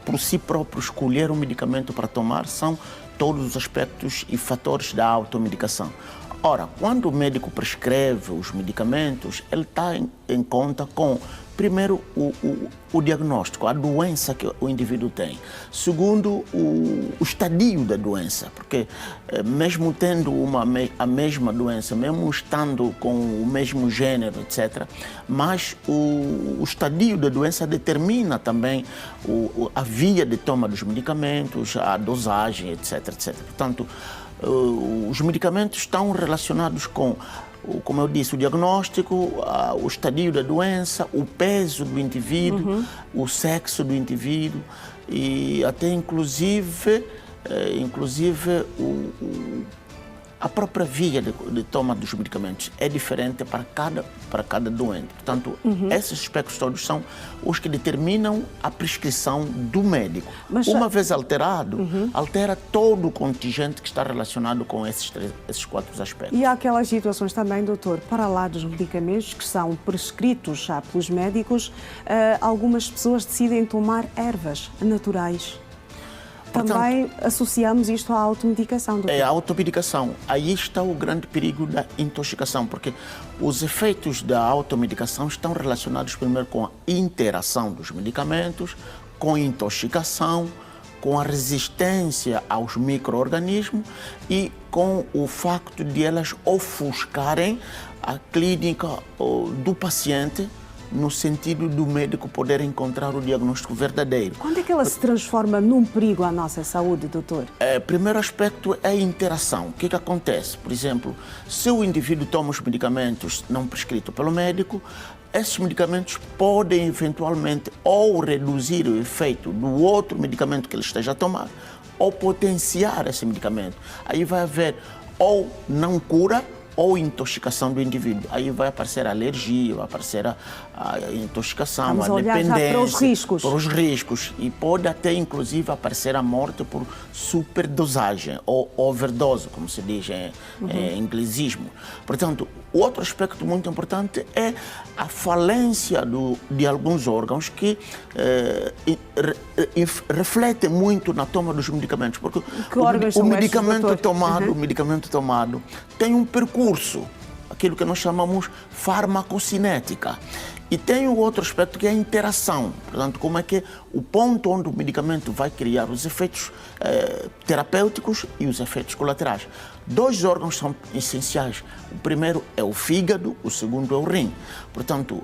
por si próprio escolher um medicamento para tomar, são todos os aspectos e fatores da automedicação. Ora, quando o médico prescreve os medicamentos, ele está em conta com, primeiro, o diagnóstico, a doença que o indivíduo tem. Segundo, o estadio da doença, porque mesmo tendo a mesma doença, mesmo estando com o mesmo gênero, etc., mas o estadio da doença determina também a via de toma dos medicamentos, a dosagem, etc., etc. Portanto, os medicamentos estão relacionados com, como eu disse, o diagnóstico, o estadio da doença, o peso do indivíduo, o sexo do indivíduo e até inclusive a própria via de toma dos medicamentos é diferente para cada doente. Portanto, esses aspectos todos são os que determinam a prescrição do médico. Mas, uma vez alterado, altera todo o contingente que está relacionado com esses 4 aspectos. E há aquelas situações também, doutor, para lá dos medicamentos que são prescritos já pelos médicos, algumas pessoas decidem tomar ervas naturais. Também associamos isto à automedicação, doutor? É a automedicação. Aí está o grande perigo da intoxicação, porque os efeitos da automedicação estão relacionados primeiro com a interação dos medicamentos, com a intoxicação, com a resistência aos micro-organismos e com o facto de elas ofuscarem a clínica do paciente, no sentido do médico poder encontrar o diagnóstico verdadeiro. Quando é que ela se transforma num perigo à nossa saúde, doutor? Primeiro aspecto é a interação. O que acontece? Por exemplo, se o indivíduo toma os medicamentos não prescritos pelo médico, esses medicamentos podem eventualmente ou reduzir o efeito do outro medicamento que ele esteja a tomar, ou potenciar esse medicamento. Aí vai haver ou não cura, ou intoxicação do indivíduo. Aí vai aparecer a alergia, vai aparecer a intoxicação, Vamos a olhar já dependência. para os riscos. Para os riscos. E pode até, inclusive, aparecer a morte por superdosagem ou overdose, como se diz em inglesismo. Portanto, outro aspecto muito importante é a falência de alguns órgãos que refletem muito na toma dos medicamentos. Porque o medicamento tomado tem um percurso, aquilo que nós chamamos farmacocinética. E tem o outro aspecto que é a interação. Portanto, como é que o ponto onde o medicamento vai criar os efeitos terapêuticos e os efeitos colaterais. 2 órgãos são essenciais. O primeiro é o fígado, o segundo é o rim. Portanto,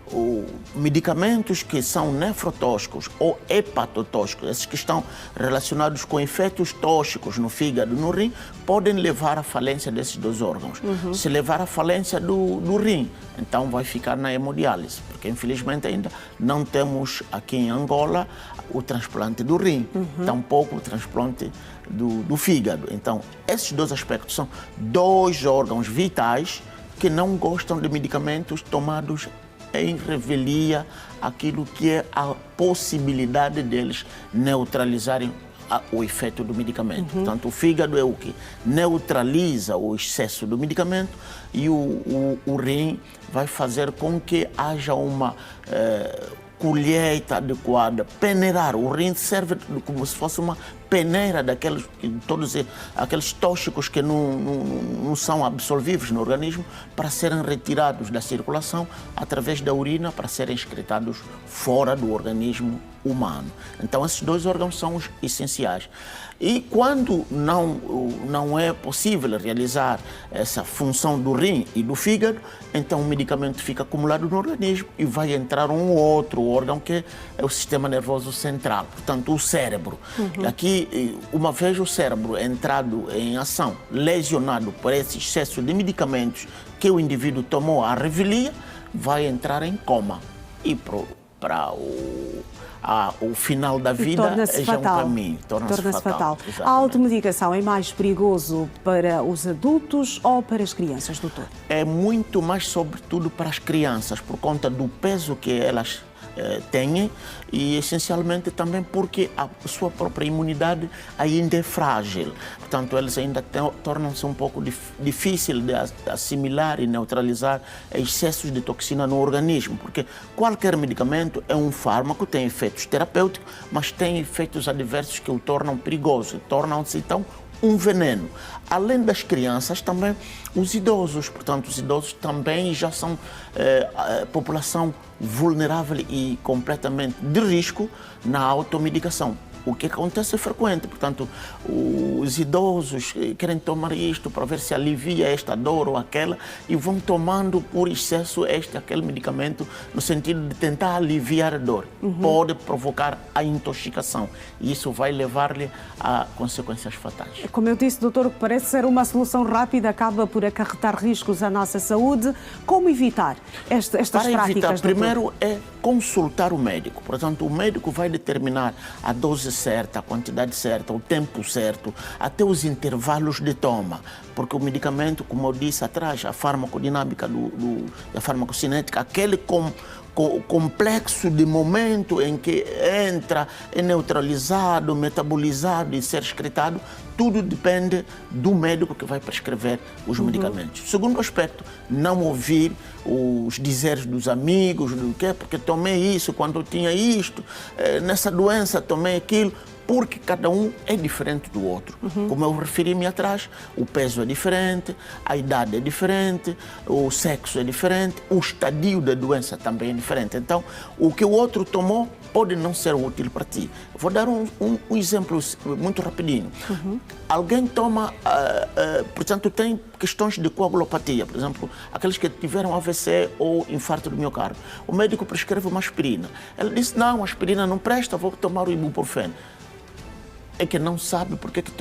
medicamentos que são nefrotóxicos ou hepatotóxicos, esses que estão relacionados com efeitos tóxicos no fígado e no rim, podem levar à falência desses 2 órgãos. Se levar à falência do rim, então vai ficar na hemodiálise, porque infelizmente ainda não temos aqui em Angola o transplante do rim, tampouco o transplante do fígado. Então, esses 2 aspectos são 2 órgãos vitais que não gostam de medicamentos tomados em revelia aquilo que é a possibilidade deles neutralizarem o efeito do medicamento. Portanto, o fígado é o que neutraliza o excesso do medicamento e o rim vai fazer com que haja uma colheita adequada, peneirar. O rim serve como se fosse uma peneira daqueles todos aqueles tóxicos que não são absorvíveis no organismo para serem retirados da circulação através da urina para serem excretados fora do organismo humano. Então, esses 2 órgãos são os essenciais. E quando não é possível realizar essa função do rim e do fígado, então o medicamento fica acumulado no organismo e vai entrar um outro órgão que é o sistema nervoso central, portanto o cérebro. Aqui, uma vez o cérebro entrado em ação, lesionado por esse excesso de medicamentos que o indivíduo tomou à revelia, vai entrar em coma. E para o final da vida é já um caminho. Torna-se fatal. A automedicação é mais perigoso para os adultos ou para as crianças, doutor? É muito mais, sobretudo, para as crianças, por conta do peso que elas têm e, essencialmente, também porque a sua própria imunidade ainda é frágil. Portanto, eles ainda tornam-se um pouco difícil de assimilar e neutralizar excessos de toxina no organismo, porque qualquer medicamento é um fármaco, tem efeitos terapêuticos, mas tem efeitos adversos que o tornam perigoso, tornam-se, então, um veneno. Além das crianças, também os idosos. Portanto, os idosos também já são população vulnerável e completamente de risco na automedicação. O que acontece é frequente, portanto, os idosos querem tomar isto para ver se alivia esta dor ou aquela e vão tomando por excesso aquele medicamento no sentido de tentar aliviar a dor. Pode provocar a intoxicação e isso vai levar-lhe a consequências fatais. Como eu disse, doutor, o que parece ser uma solução rápida acaba por acarretar riscos à nossa saúde. Como evitar estas práticas, Para evitar, doutor? primeiro é consultar o médico. Portanto, o médico vai determinar a dose certa, a quantidade certa, o tempo certo, até os intervalos de toma, porque o medicamento, como eu disse atrás, a farmacodinâmica da farmacocinética, aquele complexo de momento em que entra, é neutralizado, metabolizado e ser excretado, tudo depende do médico que vai prescrever os medicamentos. Segundo aspecto, não ouvir os dizeres dos amigos, do que porque tomei isso quando eu tinha isto, nessa doença tomei aquilo, porque cada um é diferente do outro. Como eu referi-me atrás, o peso é diferente, a idade é diferente, o sexo é diferente, o estadio da doença também é diferente. Então, o que o outro tomou pode não ser útil para ti. Vou dar um exemplo muito rapidinho. Alguém toma, portanto, tem questões de coagulopatia, por exemplo, aqueles que tiveram AVC ou infarto do miocárdio. O médico prescreve uma aspirina. Ele disse, não, a aspirina não presta, vou tomar o ibuprofeno. É que não sabe porque que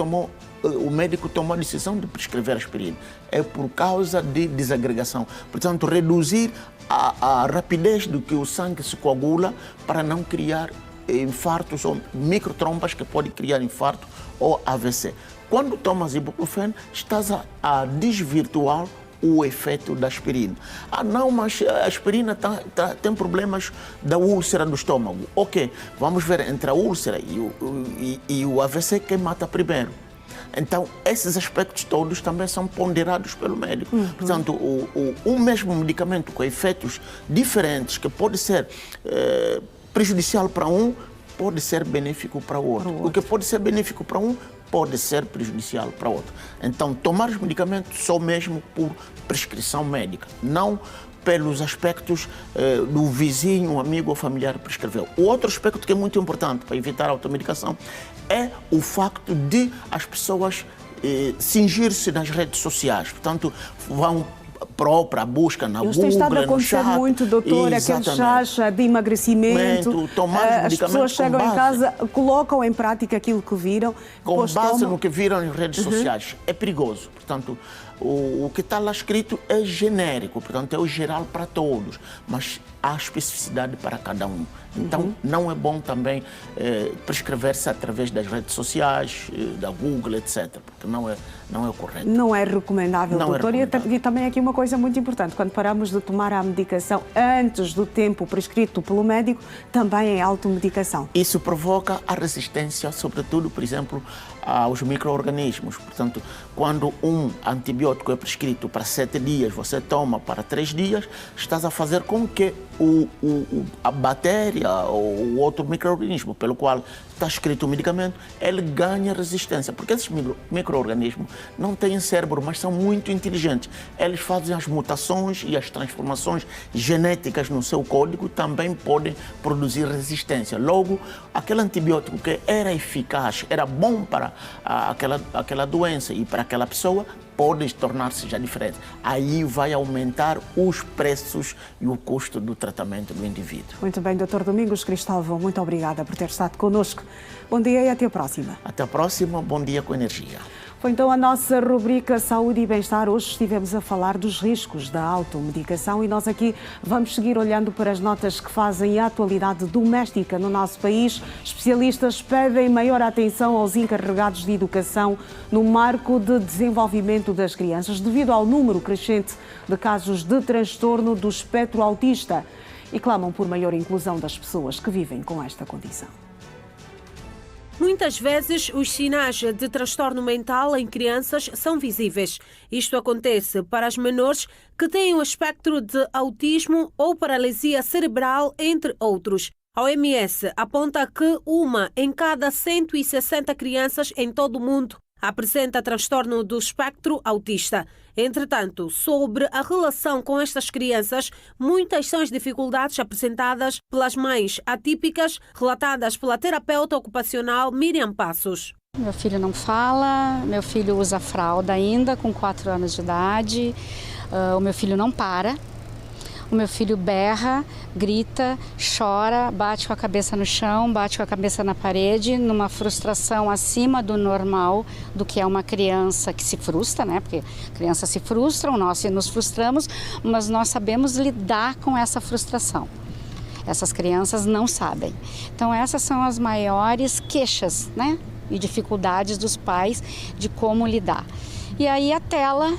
o médico tomou a decisão de prescrever aspirina. É por causa de desagregação. Portanto, reduzir a rapidez do que o sangue se coagula para não criar infartos ou microtrompas que podem criar infarto ou AVC. Quando tomas ibuprofeno, estás a desvirtuar o efeito da aspirina. Ah, não, mas a aspirina tem problemas da úlcera do estômago. Ok, vamos ver entre a úlcera e o AVC quem mata primeiro. Então, esses aspectos todos também são ponderados pelo médico. Portanto, um mesmo medicamento com efeitos diferentes, que pode ser prejudicial para um, pode ser benéfico para o outro. O que pode ser benéfico para um, pode ser prejudicial para o outro. Então, tomar os medicamentos só mesmo por prescrição médica, não pelos aspectos do vizinho, amigo ou familiar prescreveu. O outro aspecto que é muito importante para evitar a automedicação é o facto de as pessoas cingir-se nas redes sociais. Portanto, vão própria busca na Google, tem estado a acontecer muito, doutor, aquele chás de emagrecimento, as pessoas chegam em casa, colocam em prática aquilo que viram. Com base no que viram em redes sociais. É perigoso. Portanto, o que está lá escrito é genérico, portanto, é o geral para todos, mas há especificidade para cada um. Então, não é bom também prescrever-se através das redes sociais, da Google, etc., porque não é correto. Não é recomendável, doutor. E também aqui uma coisa muito importante, quando paramos de tomar a medicação antes do tempo prescrito pelo médico, também é automedicação. Isso provoca a resistência, sobretudo, por exemplo, aos micro-organismos. Portanto, quando um antibiótico é prescrito para 7 dias, você toma para 3 dias, estás a fazer com que a bactéria ou o outro micro-organismo pelo qual está escrito o medicamento, ele ganha resistência. Porque esses micro-organismos não têm cérebro, mas são muito inteligentes. Eles fazem as mutações e as transformações genéticas no seu código, também podem produzir resistência. Logo, aquele antibiótico que era eficaz, era bom para aquela doença e para aquela pessoa, pode tornar-se já diferente. Aí vai aumentar os preços e o custo do tratamento do indivíduo. Muito bem, Dr. Domingos Cristóvão, muito obrigada por ter estado connosco. Bom dia e até a próxima. Até a próxima, bom dia com energia. Foi então a nossa rubrica Saúde e Bem-Estar. Hoje estivemos a falar dos riscos da automedicação e nós aqui vamos seguir olhando para as notas que fazem a atualidade doméstica no nosso país. Especialistas pedem maior atenção aos encarregados de educação no marco de desenvolvimento das crianças, devido ao número crescente de casos de transtorno do espectro autista, e clamam por maior inclusão das pessoas que vivem com esta condição. Muitas vezes, os sinais de transtorno mental em crianças são visíveis. Isto acontece para as menores que têm o espectro de autismo ou paralisia cerebral, entre outros. A OMS aponta que 1 em cada 160 crianças em todo o mundo apresenta transtorno do espectro autista. Entretanto, sobre a relação com estas crianças, muitas são as dificuldades apresentadas pelas mães atípicas, relatadas pela terapeuta ocupacional Miriam Passos. Meu filho não fala, meu filho usa fralda ainda, com 4 anos de idade, o meu filho não para. O meu filho berra, grita, chora, bate com a cabeça no chão, bate com a cabeça na parede, numa frustração acima do normal, do que é uma criança que se frustra, né? Porque crianças se frustram, nós nos frustramos, mas nós sabemos lidar com essa frustração. Essas crianças não sabem. Então essas são as maiores queixas, né? E dificuldades dos pais de como lidar. E aí a tela,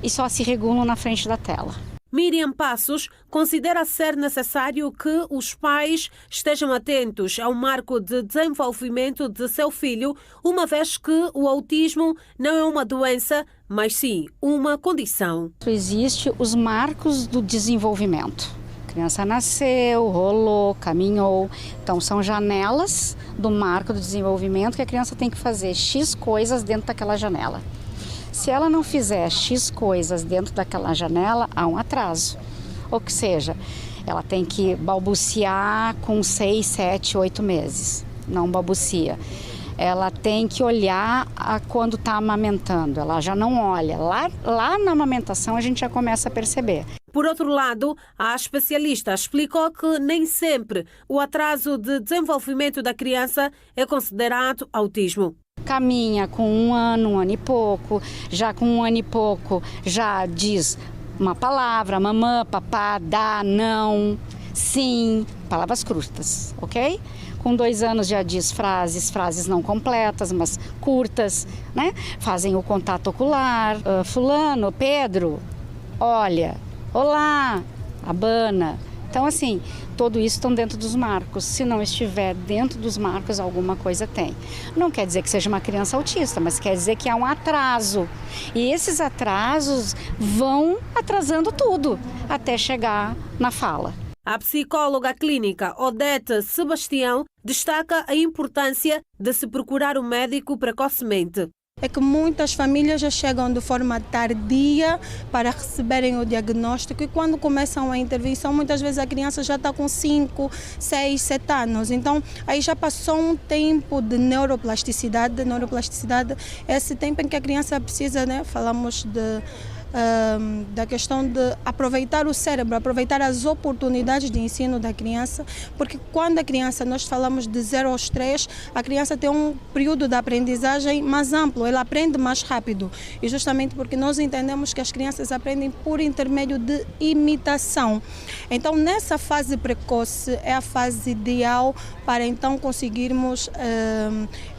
e só se regulam na frente da tela. Miriam Passos considera ser necessário que os pais estejam atentos ao marco de desenvolvimento de seu filho, uma vez que o autismo não é uma doença, mas sim uma condição. Existem os marcos do desenvolvimento. A criança nasceu, rolou, caminhou. Então, são janelas do marco do desenvolvimento que a criança tem que fazer X coisas dentro daquela janela. Se ela não fizer X coisas dentro daquela janela, há um atraso. Ou que seja, ela tem que balbuciar com 6, 7, 8 meses. Não balbucia. Ela tem que olhar quando está amamentando. Ela já não olha. Lá na amamentação a gente já começa a perceber. Por outro lado, a especialista explicou que nem sempre o atraso de desenvolvimento da criança é considerado autismo. Caminha com 1 ano, 1 ano e pouco, já com 1 ano e pouco já diz uma palavra, mamã, papá, dá, não. sim, palavras curtas, ok? Com 2 anos já diz frases não completas, mas curtas, né? Fazem o contato ocular, fulano, Pedro, olha, olá, abana. Então, assim, tudo isso estão dentro dos marcos. Se não estiver dentro dos marcos, alguma coisa tem. Não quer dizer que seja uma criança autista, mas quer dizer que há um atraso. E esses atrasos vão atrasando tudo até chegar na fala. A psicóloga clínica Odete Sebastião destaca a importância de se procurar um médico precocemente. É que muitas famílias já chegam de forma tardia para receberem o diagnóstico e quando começam a intervenção, muitas vezes a criança já está com 5, 6, 7 anos. Então, aí já passou um tempo de neuroplasticidade. Neuroplasticidade é esse tempo em que a criança precisa, né? Falamos da questão de aproveitar o cérebro, aproveitar as oportunidades de ensino da criança, porque quando a criança, nós falamos de 0 aos 3, a criança tem um período de aprendizagem mais amplo, ela aprende mais rápido, e justamente porque nós entendemos que as crianças aprendem por intermédio de imitação. Então, nessa fase precoce é a fase ideal para então conseguirmos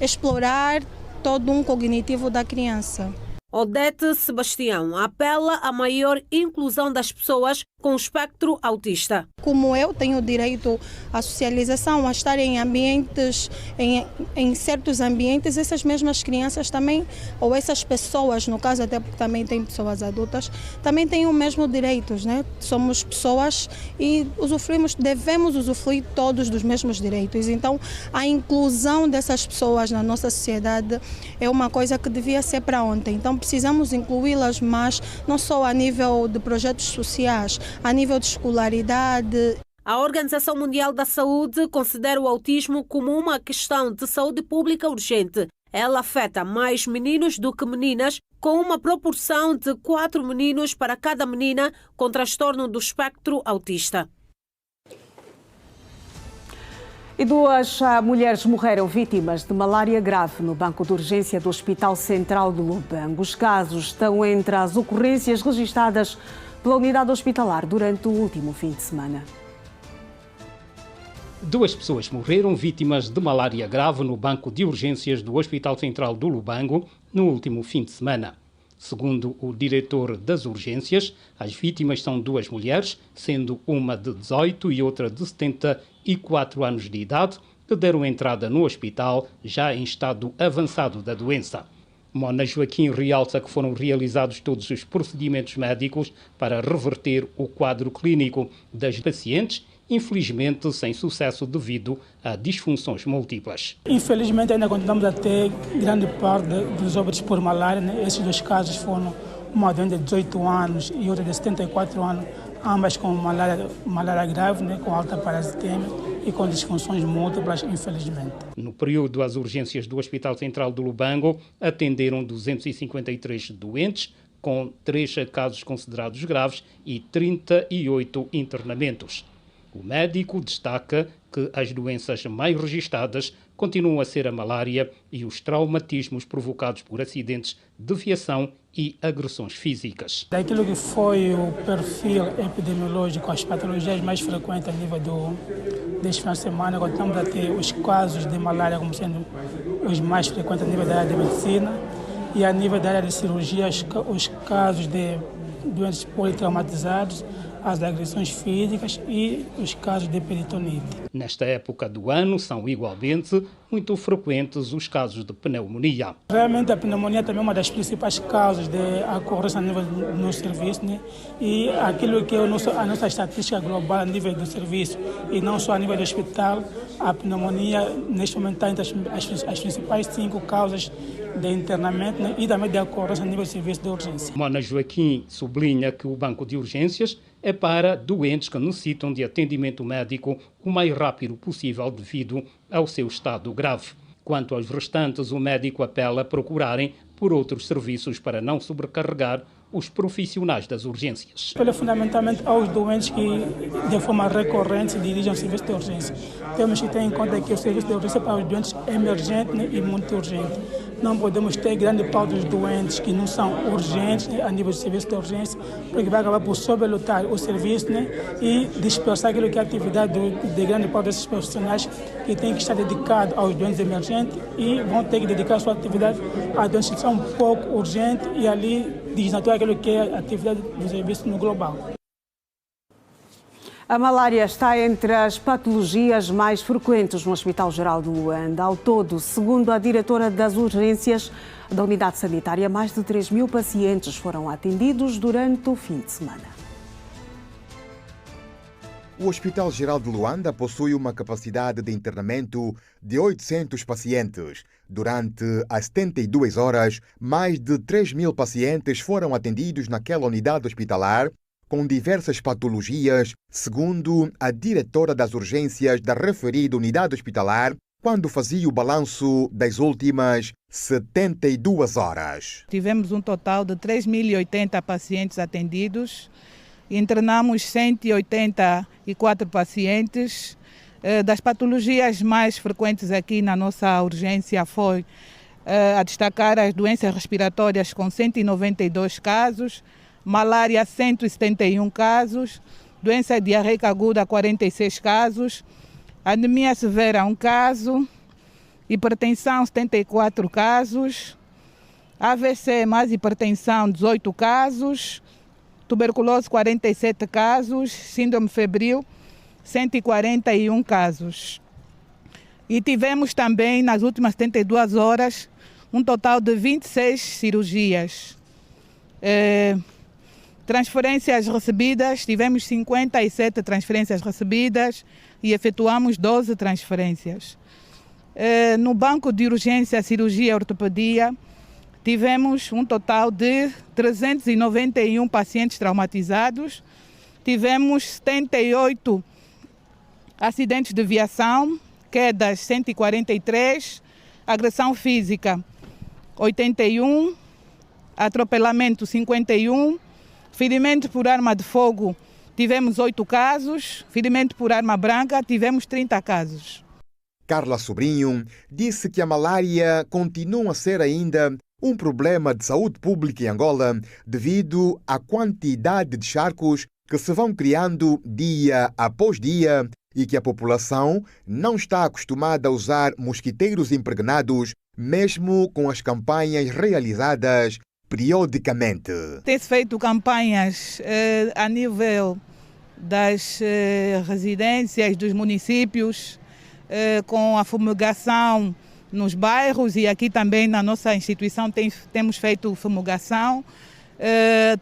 explorar todo um cognitivo da criança. Odete Sebastião apela à maior inclusão das pessoas com espectro autista. Como eu tenho direito à socialização, a estar em ambientes, em certos ambientes, essas mesmas crianças também, ou essas pessoas, no caso até porque também tem pessoas adultas, também têm o mesmo direitos, né? Somos pessoas e devemos usufruir todos dos mesmos direitos. Então, a inclusão dessas pessoas na nossa sociedade é uma coisa que devia ser para ontem. Então, precisamos incluí-las mais, não só a nível de projetos sociais, a nível de escolaridade. A Organização Mundial da Saúde considera o autismo como uma questão de saúde pública urgente. Ela afeta mais meninos do que meninas, com uma proporção de 4 meninos para cada menina com transtorno do espectro autista. E 2 mulheres morreram vítimas de malária grave no banco de urgência do Hospital Central de Lubango. Os casos estão entre as ocorrências registradas pela unidade hospitalar durante o último fim de semana. 2 pessoas morreram vítimas de malária grave no banco de urgências do Hospital Central do Lubango no último fim de semana. Segundo o diretor das urgências, as vítimas são 2 mulheres, sendo uma de 18 e outra de 74 anos de idade, que deram entrada no hospital já em estado avançado da doença. Mona Joaquim realça que foram realizados todos os procedimentos médicos para reverter o quadro clínico das pacientes, infelizmente sem sucesso devido a disfunções múltiplas. Infelizmente ainda continuamos a ter grande parte dos óbitos por malária, né? Esses 2 casos foram uma doente de 18 anos e outra de 74 anos, ambas com malária grave, né? Com alta parasitemia e com disfunções múltiplas, infelizmente. No período, as urgências do Hospital Central do Lubango atenderam 253 doentes, com 3 casos considerados graves e 38 internamentos. O médico destaca que as doenças mais registadas continuam a ser a malária e os traumatismos provocados por acidentes de viação e agressões físicas. Daquilo que foi o perfil epidemiológico, as patologias mais frequentes a nível deste final de semana, continuamos a ter os casos de malária como sendo os mais frequentes a nível da área de medicina e a nível da área de cirurgia, os casos de doentes politraumatizados, as agressões físicas e os casos de peritonite. Nesta época do ano são igualmente muito frequentes os casos de pneumonia. Realmente a pneumonia também é uma das principais causas de ocorrência a nível do nosso serviço, né? E aquilo que é a nossa estatística global a nível do serviço e não só a nível do hospital, a pneumonia neste momento está entre as principais 5 causas de internamento, né? E também de ocorrência a nível do serviço de urgência. Mona Joaquim sublinha que o banco de urgências é para doentes que necessitam de atendimento médico o mais rápido possível devido ao seu estado grave. Quanto aos restantes, o médico apela a procurarem por outros serviços para não sobrecarregar os profissionais das urgências. Apelo fundamentalmente aos doentes que, de forma recorrente, se dirigem ao serviço de urgência. Temos que ter em conta que o serviço de urgência para os doentes é emergente e muito urgente. não podemos ter grande parte dos doentes que não são urgentes, a nível de serviço de urgência, porque vai acabar por sobrelotar o serviço, né? E dispersar aquilo que é a atividade de grande parte desses profissionais que têm que estar dedicados aos doentes emergentes e vão ter que dedicar a sua atividade a doentes que são um pouco urgentes e ali desnaturar aquilo que é a atividade do serviço no global. A malária está entre as patologias mais frequentes no Hospital Geral de Luanda. Ao todo, segundo a diretora das urgências da unidade sanitária, mais de 3.000 pacientes foram atendidos durante o fim de semana. O Hospital Geral de Luanda possui uma capacidade de internamento de 800 pacientes. Durante as 72 horas, mais de 3.000 pacientes foram atendidos naquela unidade hospitalar, com diversas patologias, segundo a diretora das urgências da referida unidade hospitalar, quando fazia o balanço das últimas 72 horas. Tivemos um total de 3.080 pacientes atendidos, internamos 184 pacientes. Das patologias mais frequentes aqui na nossa urgência foi a destacar as doenças respiratórias com 192 casos, malária 171 casos, doença diarreica aguda 46 casos, anemia severa 1 caso, hipertensão 74 casos, AVC mais hipertensão 18 casos, tuberculose 47 casos, síndrome febril 141 casos. E tivemos também nas últimas 72 horas um total de 26 cirurgias. Transferências recebidas, tivemos 57 transferências recebidas e efetuamos 12 transferências. No banco de urgência, cirurgia e ortopedia, tivemos um total de 391 pacientes traumatizados, tivemos 78 acidentes de viação, quedas 143, agressão física 81, atropelamento 51, ferimento por arma de fogo, tivemos 8 casos. Ferimento por arma branca, tivemos 30 casos. Carla Sobrinho disse que a malária continua a ser ainda um problema de saúde pública em Angola devido à quantidade de charcos que se vão criando dia após dia e que a população não está acostumada a usar mosquiteiros impregnados, mesmo com as campanhas realizadas periodicamente. Tem-se feito campanhas a nível das residências dos municípios, com a fumigação nos bairros, e aqui também na nossa instituição temos feito fumigação.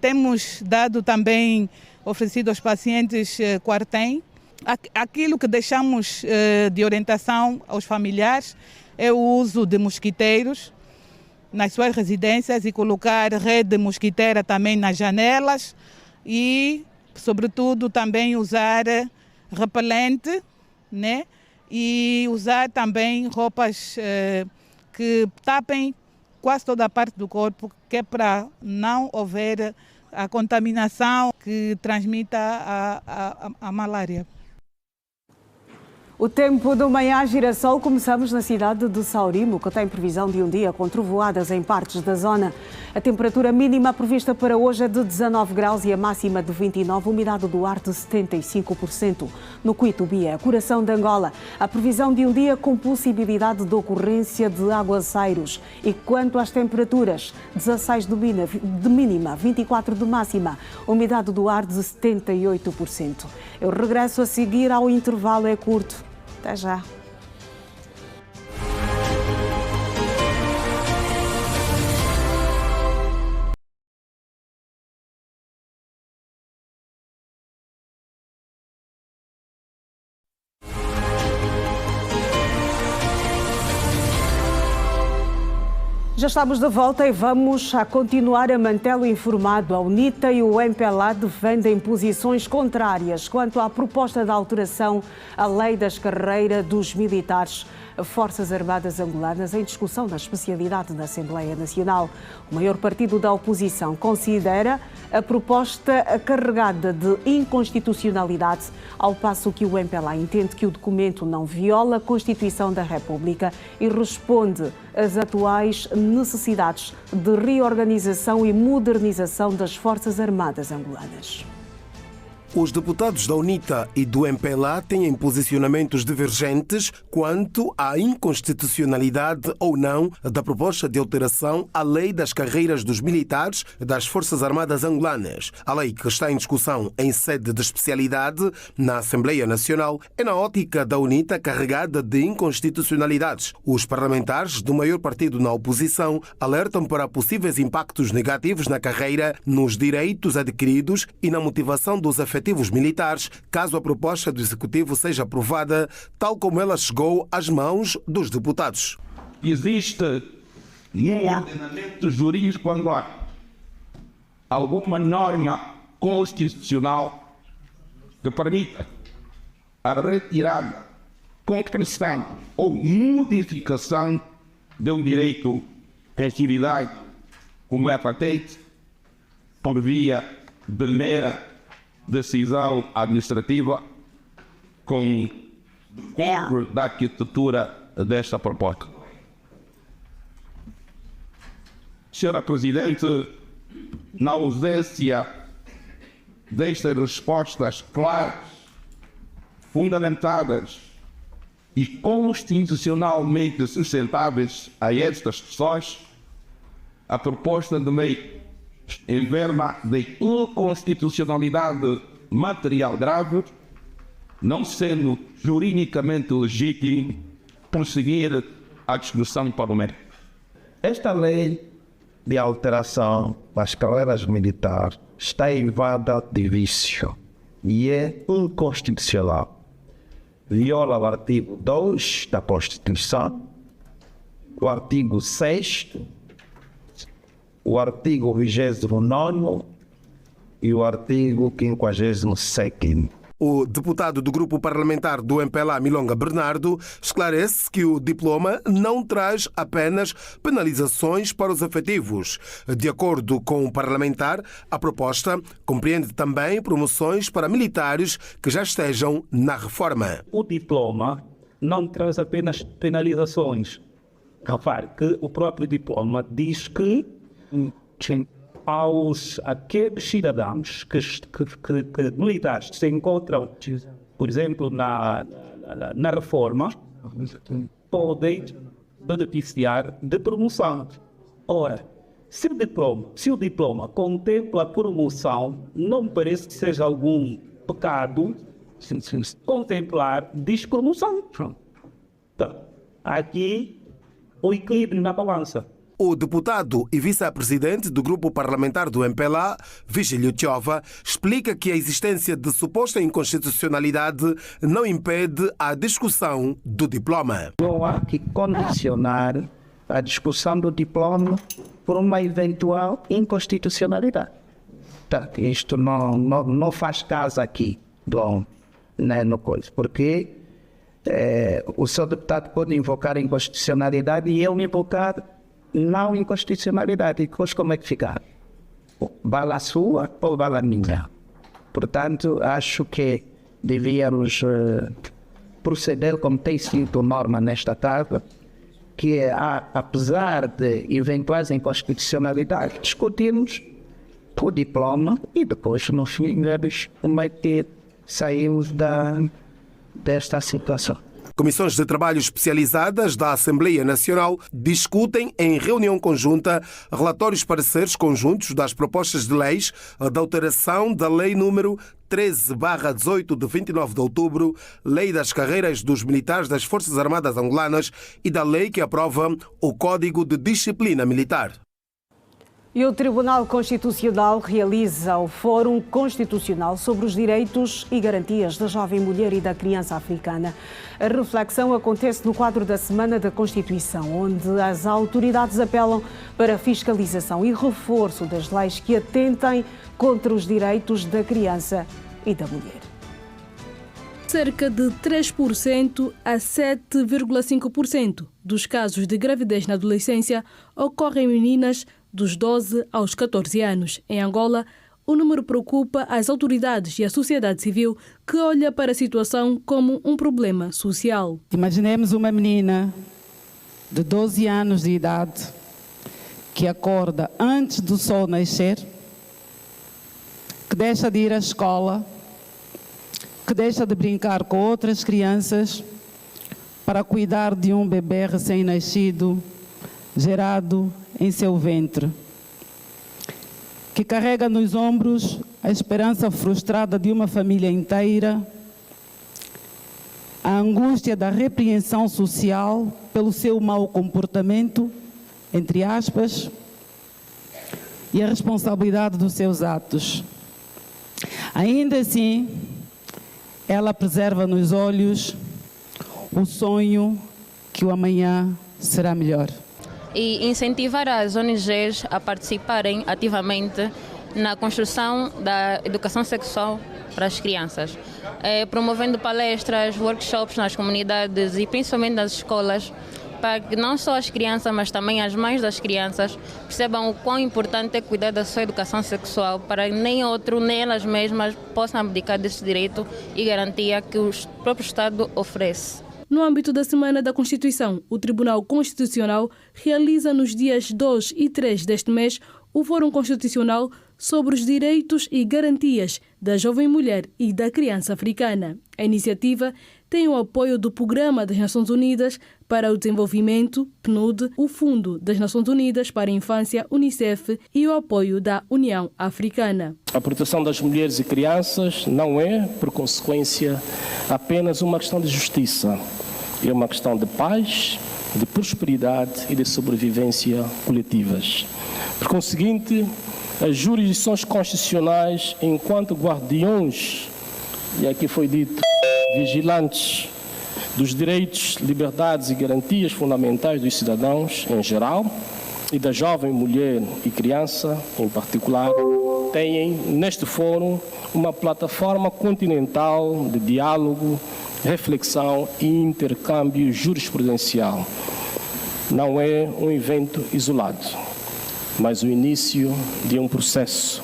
Temos dado também, oferecido aos pacientes quartem. Aquilo que deixamos de orientação aos familiares é o uso de mosquiteiros nas suas residências e colocar rede mosquiteira também nas janelas e, sobretudo, também usar repelente, né? E usar também roupas que tapem quase toda a parte do corpo, que é para não haver a contaminação que transmita a malária. O tempo do manhã girassol, começamos na cidade de Saurimo, que tem previsão de um dia com trovoadas em partes da zona. A temperatura mínima prevista para hoje é de 19 graus e a máxima de 29, umidade do ar de 75%. No Cuito Bié, coração de Angola, a previsão de um dia com possibilidade de ocorrência de aguaceiros. E quanto às temperaturas, 16 de mínima, 24 de máxima, umidade do ar de 78%. Eu regresso a seguir ao intervalo, é curto. Até já. Já estamos de volta e vamos a continuar a mantê-lo informado. A UNITA e o MPLA defendem posições contrárias quanto à proposta de alteração à lei das carreiras dos militares. Forças Armadas Angolanas em discussão na especialidade da Assembleia Nacional. O maior partido da oposição considera a proposta carregada de inconstitucionalidade, ao passo que o MPLA entende que o documento não viola a Constituição da República e responde as atuais necessidades de reorganização e modernização das Forças Armadas angolanas. Os deputados da UNITA e do MPLA têm posicionamentos divergentes quanto à inconstitucionalidade ou não da proposta de alteração à lei das carreiras dos militares das Forças Armadas angolanas. A lei que está em discussão em sede de especialidade na Assembleia Nacional é na ótica da UNITA carregada de inconstitucionalidades. Os parlamentares do maior partido na oposição alertam para possíveis impactos negativos na carreira, nos direitos adquiridos e na motivação dos efetivos militares, caso a proposta do Executivo seja aprovada, tal como ela chegou às mãos dos deputados. Existe no ordenamento jurídico angolano alguma norma constitucional que permita a retirada, concessão ou modificação de um direito de atividade como é patente por via de mera decisão administrativa com da arquitetura desta proposta. Senhora Presidente, na ausência destas respostas claras, fundamentadas e constitucionalmente sustentáveis a estas questões, a proposta de lei enverma de inconstitucionalidade material grave, não sendo juridicamente legítimo prosseguir a discussão parlamentar. Esta lei de alteração das carreiras militares está invada de vício e é inconstitucional. Viola o artigo 2 da Constituição, o artigo 6º, o artigo 29º e o artigo 57º. O deputado do grupo parlamentar do MPLA, Milonga Bernardo, esclarece que o diploma não traz apenas penalizações para os efetivos. De acordo com o parlamentar, a proposta compreende também promoções para militares que já estejam na reforma. O diploma não traz apenas penalizações. Repare que o próprio diploma diz que aqueles cidadãos que militares se encontram, por exemplo, na reforma, podem beneficiar de promoção. Ora, se o diploma contempla a promoção, não me parece que seja algum pecado contemplar despromoção. Então, aqui o equilíbrio na balança. O deputado e vice-presidente do grupo parlamentar do MPLA, Vigílio Chiova, explica que a existência de suposta inconstitucionalidade não impede a discussão do diploma. Não há que condicionar a discussão do diploma por uma eventual inconstitucionalidade. Portanto, isto não faz caso aqui, no coisa, porque o seu deputado pode invocar a inconstitucionalidade e eu me invocar não inconstitucionalidade. E depois como é que fica? Vale a sua ou vale a minha? Portanto, acho que devíamos proceder como tem sido norma nesta tarde, que é, apesar de eventuais inconstitucionalidades, discutirmos o diploma e depois, no fim, como é que saímos desta situação. Comissões de trabalho especializadas da Assembleia Nacional discutem em reunião conjunta relatórios pareceres conjuntos das propostas de leis da alteração da Lei número 13/18 de 29 de outubro, Lei das Carreiras dos Militares das Forças Armadas Angolanas e da lei que aprova o Código de Disciplina Militar. E o Tribunal Constitucional realiza o Fórum Constitucional sobre os Direitos e Garantias da Jovem Mulher e da Criança Africana. A reflexão acontece no quadro da Semana da Constituição, onde as autoridades apelam para a fiscalização e reforço das leis que atentem contra os direitos da criança e da mulher. Cerca de 3% a 7,5% dos casos de gravidez na adolescência ocorrem em meninas dos 12 aos 14 anos. Em Angola, o número preocupa as autoridades e a sociedade civil, que olha para a situação como um problema social. Imaginemos uma menina de 12 anos de idade que acorda antes do sol nascer, que deixa de ir à escola, que deixa de brincar com outras crianças para cuidar de um bebê recém-nascido, gerado em seu ventre, que carrega nos ombros a esperança frustrada de uma família inteira, a angústia da repreensão social pelo seu mau comportamento, entre aspas, e a responsabilidade dos seus atos. Ainda assim, ela preserva nos olhos o sonho que o amanhã será melhor. E incentivar as ONGs a participarem ativamente na construção da educação sexual para as crianças, promovendo palestras, workshops nas comunidades e principalmente nas escolas, para que não só as crianças, mas também as mães das crianças percebam o quão importante é cuidar da sua educação sexual, para que nem outro, nem elas mesmas possam abdicar desse direito e garantia que o próprio Estado oferece. No âmbito da Semana da Constituição, o Tribunal Constitucional realiza nos dias 2 e 3 deste mês o Fórum Constitucional sobre os direitos e garantias da jovem mulher e da criança africana. A iniciativa tem o apoio do Programa das Nações Unidas para o Desenvolvimento, PNUD, o Fundo das Nações Unidas para a Infância, UNICEF, e o apoio da União Africana. A proteção das mulheres e crianças não é, por consequência, apenas uma questão de justiça. É uma questão de paz, de prosperidade e de sobrevivência coletivas. Por conseguinte, as jurisdições constitucionais, enquanto guardiões, e aqui foi dito, vigilantes dos direitos, liberdades e garantias fundamentais dos cidadãos em geral e da jovem mulher e criança em particular, têm neste fórum uma plataforma continental de diálogo, reflexão e intercâmbio jurisprudencial. Não é um evento isolado, mas o início de um processo,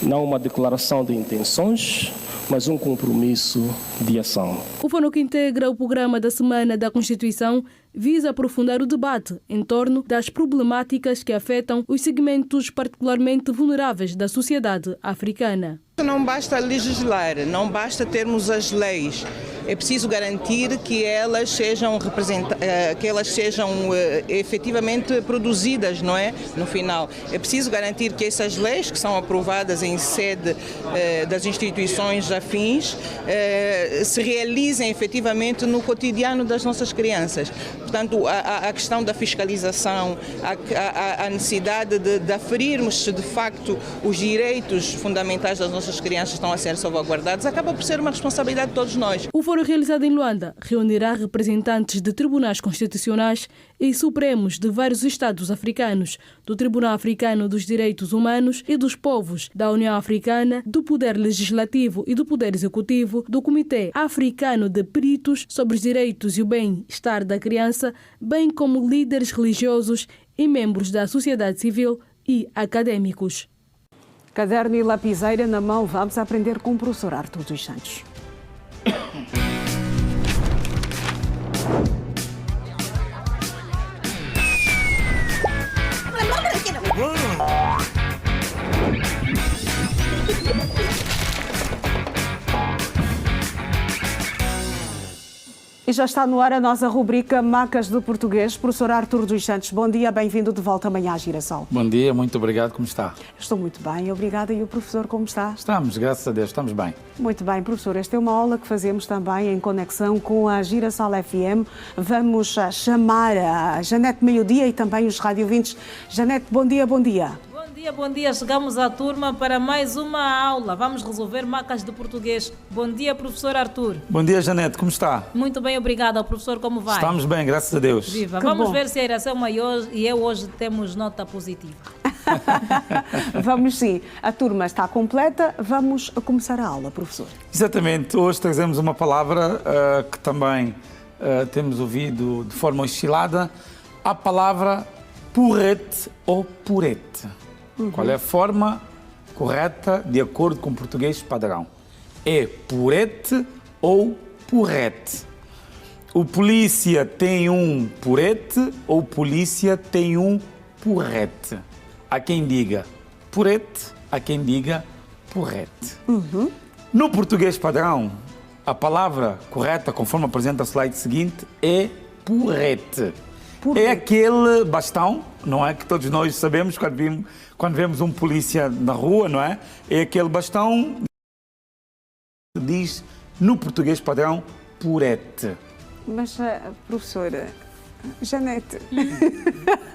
não uma declaração de intenções, mas um compromisso de ação. O fórum, que integra o programa da Semana da Constituição, visa aprofundar o debate em torno das problemáticas que afetam os segmentos particularmente vulneráveis da sociedade africana. Não basta legislar, não basta termos as leis. É preciso garantir que elas sejam efetivamente produzidas, não é? No final. É preciso garantir que essas leis que são aprovadas em sede das instituições afins se realizem efetivamente no cotidiano das nossas crianças. Portanto, a questão da fiscalização, a necessidade de aferirmos se de facto os direitos fundamentais das nossas crianças estão a ser salvaguardados, acaba por ser uma responsabilidade de todos nós. O fórum realizado em Luanda reunirá representantes de tribunais constitucionais e supremos de vários estados africanos, do Tribunal Africano dos Direitos Humanos e dos Povos, da União Africana, do Poder Legislativo e do Poder Executivo, do Comitê Africano de Peritos sobre os Direitos e o Bem-Estar da Criança, bem como líderes religiosos e membros da sociedade civil e académicos. Caderno e lapiseira na mão, vamos aprender com o professor Artur dos Santos. E já está no ar a nossa rubrica Macas do Português. Professor Artur dos Santos, bom dia, bem-vindo de volta amanhã à Girassol. Bom dia, muito obrigado, como está? Estou muito bem, obrigada. E o professor, como está? Estamos, graças a Deus, estamos bem. Muito bem, professor. Esta é uma aula que fazemos também em conexão com a Girassol FM. Vamos chamar a Janete Meio-Dia e também os radiovintes. Janete, bom dia, bom dia. Bom dia, chegamos à turma para mais uma aula. Vamos resolver macas de português. Bom dia, professor Artur. Bom dia, Janete, como está? Muito bem, obrigada. Professor, como vai? Estamos bem, graças a Deus. Viva. Vamos ver se a Iracema e eu hoje temos nota positiva. Vamos sim. A turma está completa. Vamos começar a aula, professor. Exatamente. Hoje trazemos uma palavra que também temos ouvido de forma oscilada. A palavra porrete ou purete. Qual é a forma correta de acordo com o português padrão? É purete ou purrete? O polícia tem um purete ou o polícia tem um porrete? Há quem diga purete, há quem diga porrete. No português padrão, a palavra correta, conforme apresenta o slide seguinte, é porrete. É aquele bastão, não é? Que todos nós sabemos quando vemos um polícia na rua, não é? É aquele bastão que diz no português padrão purete. Mas, professora, Janete...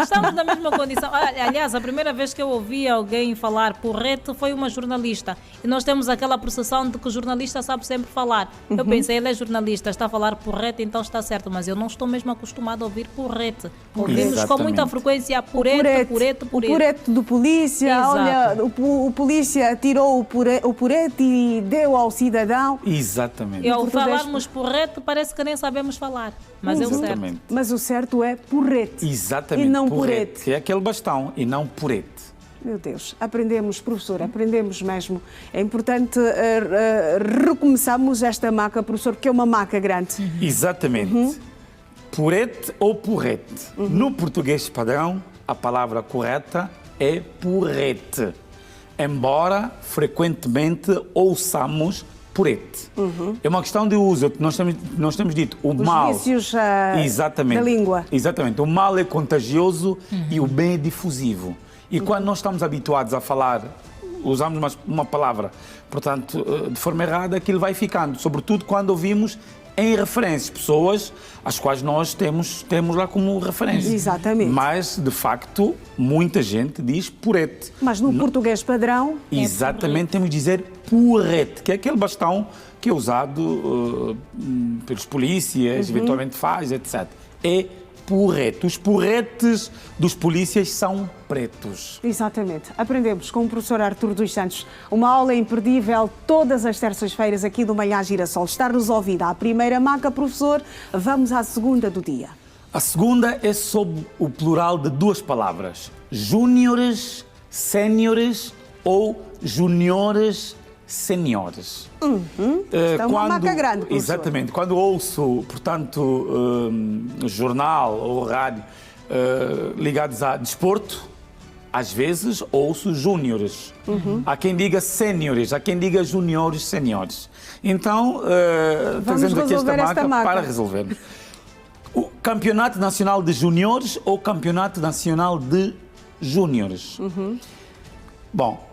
Estamos na mesma condição. Aliás, a primeira vez que eu ouvi alguém falar porrete foi uma jornalista. E nós temos aquela percepção de que o jornalista sabe sempre falar. Eu pensei, ele é jornalista, está a falar porrete, então está certo. Mas eu não estou mesmo acostumado a ouvir porrete. Ouvimos com muita frequência purete. O purete do polícia. Exato. Olha, o polícia tirou o purete e deu ao cidadão. Exatamente. E ao falarmos porrete, parece que nem sabemos falar. Mas é o certo. Mas o certo é porrete. Exatamente. E não porrete. purete. É aquele bastão e não purete. Meu Deus, aprendemos, professor, aprendemos mesmo. É importante recomeçarmos esta maca, professor, porque é uma maca grande. Exatamente. Purete ou porrete. No português padrão, a palavra correta é porrete. Embora frequentemente ouçamos purete. É uma questão de uso. Nós temos dito o mal. Os vícios da língua. Exatamente. O mal é contagioso e o bem é difusivo. E quando nós estamos habituados a falar, usamos uma palavra, portanto, de forma errada, aquilo vai ficando. Sobretudo quando ouvimos em referências, pessoas às quais nós temos lá como referência. Exatamente. Mas, de facto, muita gente diz purete. Mas no português padrão... Exatamente, temos de dizer purete, que é aquele bastão que é usado pelos polícias, eventualmente faz, etc. É porrete. Os porretes dos polícias são pretos. Exatamente. Aprendemos com o professor Artur dos Santos. Uma aula imperdível todas as terças-feiras aqui do Manhã Girassol. Está resolvida a primeira maca, professor. Vamos à segunda do dia. A segunda é sobre o plural de duas palavras. Júniores, séniores ou juniores, senhores. Está uma maca grande, professor. Exatamente. Quando ouço, portanto, jornal ou rádio ligados a desporto, às vezes ouço júniores. Há quem diga séniores, há quem diga juniores, senhores. Então, trazemos aqui esta maca para resolver. O Campeonato Nacional de Júniores ou Campeonato Nacional de Júniores? Bom,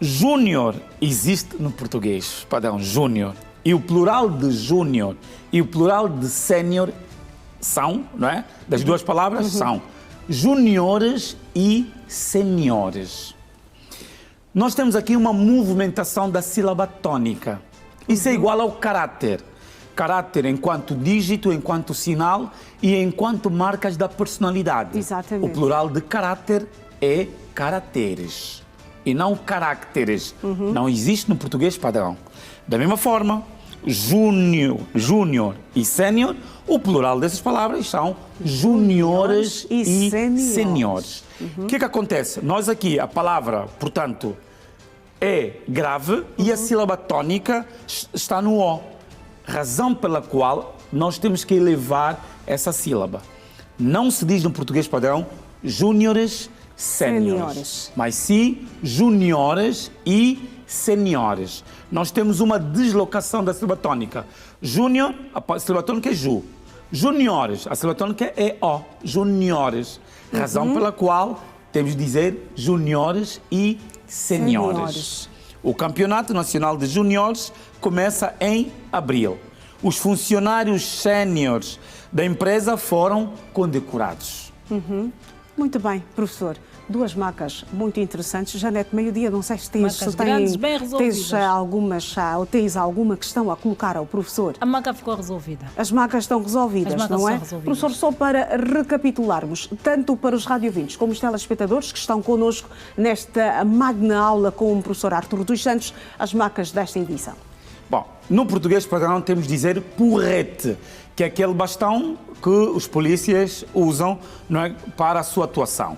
júnior existe no português, padrão, júnior. E o plural de júnior e o plural de sénior são, não é? Das duas palavras, são juniores e senhores. Nós temos aqui uma movimentação da sílaba tônica. Isso é igual ao caráter. Caráter enquanto dígito, enquanto sinal e enquanto marcas da personalidade. Exatamente. O plural de caráter é caracteres e não caracteres. Não existe no português padrão. Da mesma forma, júnior e sénior, o plural dessas palavras são juniores e senhores. O que acontece? Nós aqui, a palavra, portanto, é grave e a sílaba tônica está no O. Razão pela qual nós temos que elevar essa sílaba. Não se diz no português padrão júniores, séniores, mas sim juniores e senhores. Nós temos uma deslocação da sílaba tônica. Júnior, a sílaba tônica é ju. Juniores, a sílaba tônica é O. Juniores. Razão pela qual temos de dizer juniores e senhores. O Campeonato Nacional de Juniores começa em abril. Os funcionários séniores da empresa foram condecorados. Muito bem, professor. Duas macas muito interessantes. Janete, meio-dia, não sei se tens alguma questão a colocar ao professor. A maca ficou resolvida. As macas estão resolvidas, não é? Professor, só para recapitularmos, tanto para os radiovintes como os telespectadores que estão connosco nesta magna aula com o professor Artur dos Santos, as macas desta edição. Bom, no português padrão temos de dizer porrete, que é aquele bastão que os polícias usam, não é, para a sua atuação.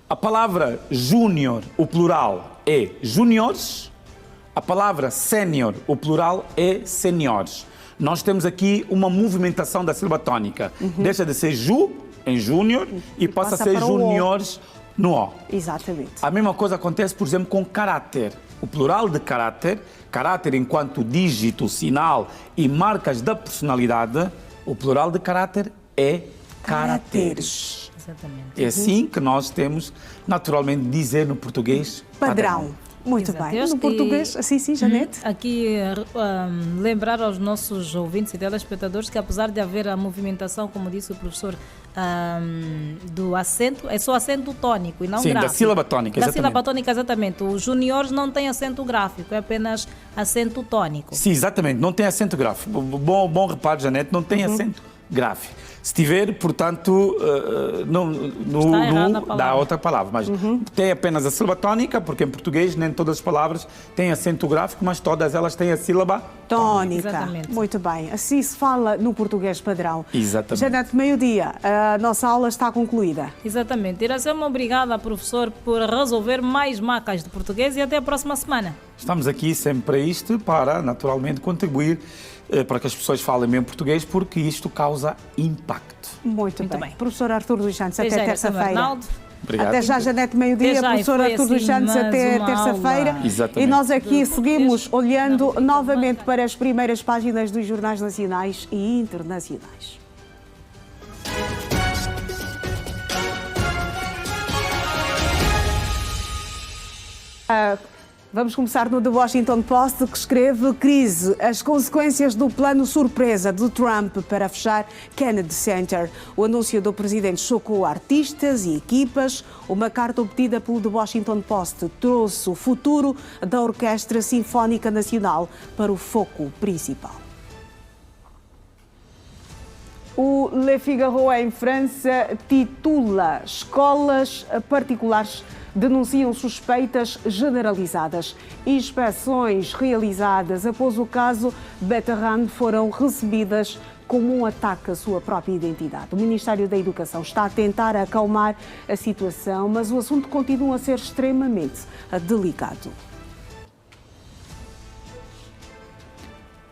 A palavra júnior, o plural, é juniores. A palavra sénior, o plural, é senhores. nós temos aqui uma movimentação da sílaba tónica. Deixa de ser ju em júnior e passa a ser júniores no O. Exatamente. A mesma coisa acontece, por exemplo, com caráter. O plural de caráter, caráter enquanto dígito, sinal e marcas da personalidade, o plural de caráter é caracteres. Exatamente. É assim que nós temos, naturalmente, dizer no português padrão. Muito Exato. bem. No português, sim, Janete. Aqui, lembrar aos nossos ouvintes e telespectadores que, apesar de haver a movimentação, como disse o professor, do acento, é só acento tônico e não gráfico. Da sílaba tônica, exatamente. Da sílaba tônica, exatamente. Os juniores não têm acento gráfico, é apenas acento tônico. Sim, exatamente. Não tem acento gráfico. Bom reparo, Janete, não tem acento gráfico. Se tiver, portanto, dá outra palavra. Mas tem apenas a sílaba tônica, porque em português nem todas as palavras têm acento gráfico, mas todas elas têm a sílaba tônica. Exatamente. Muito bem. Assim se fala no português padrão. Exatamente. Janete, meio-dia, a nossa aula está concluída. Exatamente. Iracema, obrigada, professor, por resolver mais macas de português e até a próxima semana. Estamos aqui sempre para isto, para, naturalmente, contribuir para que as pessoas falem bem português, porque isto causa impacto. Muito bem. Professor Artur dos Santos, até terça-feira. Obrigado. Até já, Janete, meio-dia. Professor Artur dos Santos, até terça-feira. Exatamente. E nós aqui seguimos olhando novamente para as primeiras páginas dos jornais nacionais e internacionais. Vamos começar no The Washington Post, que escreve: crise, as consequências do plano surpresa de Trump para fechar Kennedy Center. O anúncio do presidente chocou artistas e equipas. Uma carta obtida pelo The Washington Post trouxe o futuro da Orquestra Sinfónica Nacional para o foco principal. O Le Figaro, em França, titula: escolas particulares denunciam suspeitas generalizadas. Inspeções realizadas após o caso Betterrand foram recebidas como um ataque à sua própria identidade. O Ministério da Educação está a tentar acalmar a situação, mas o assunto continua a ser extremamente delicado.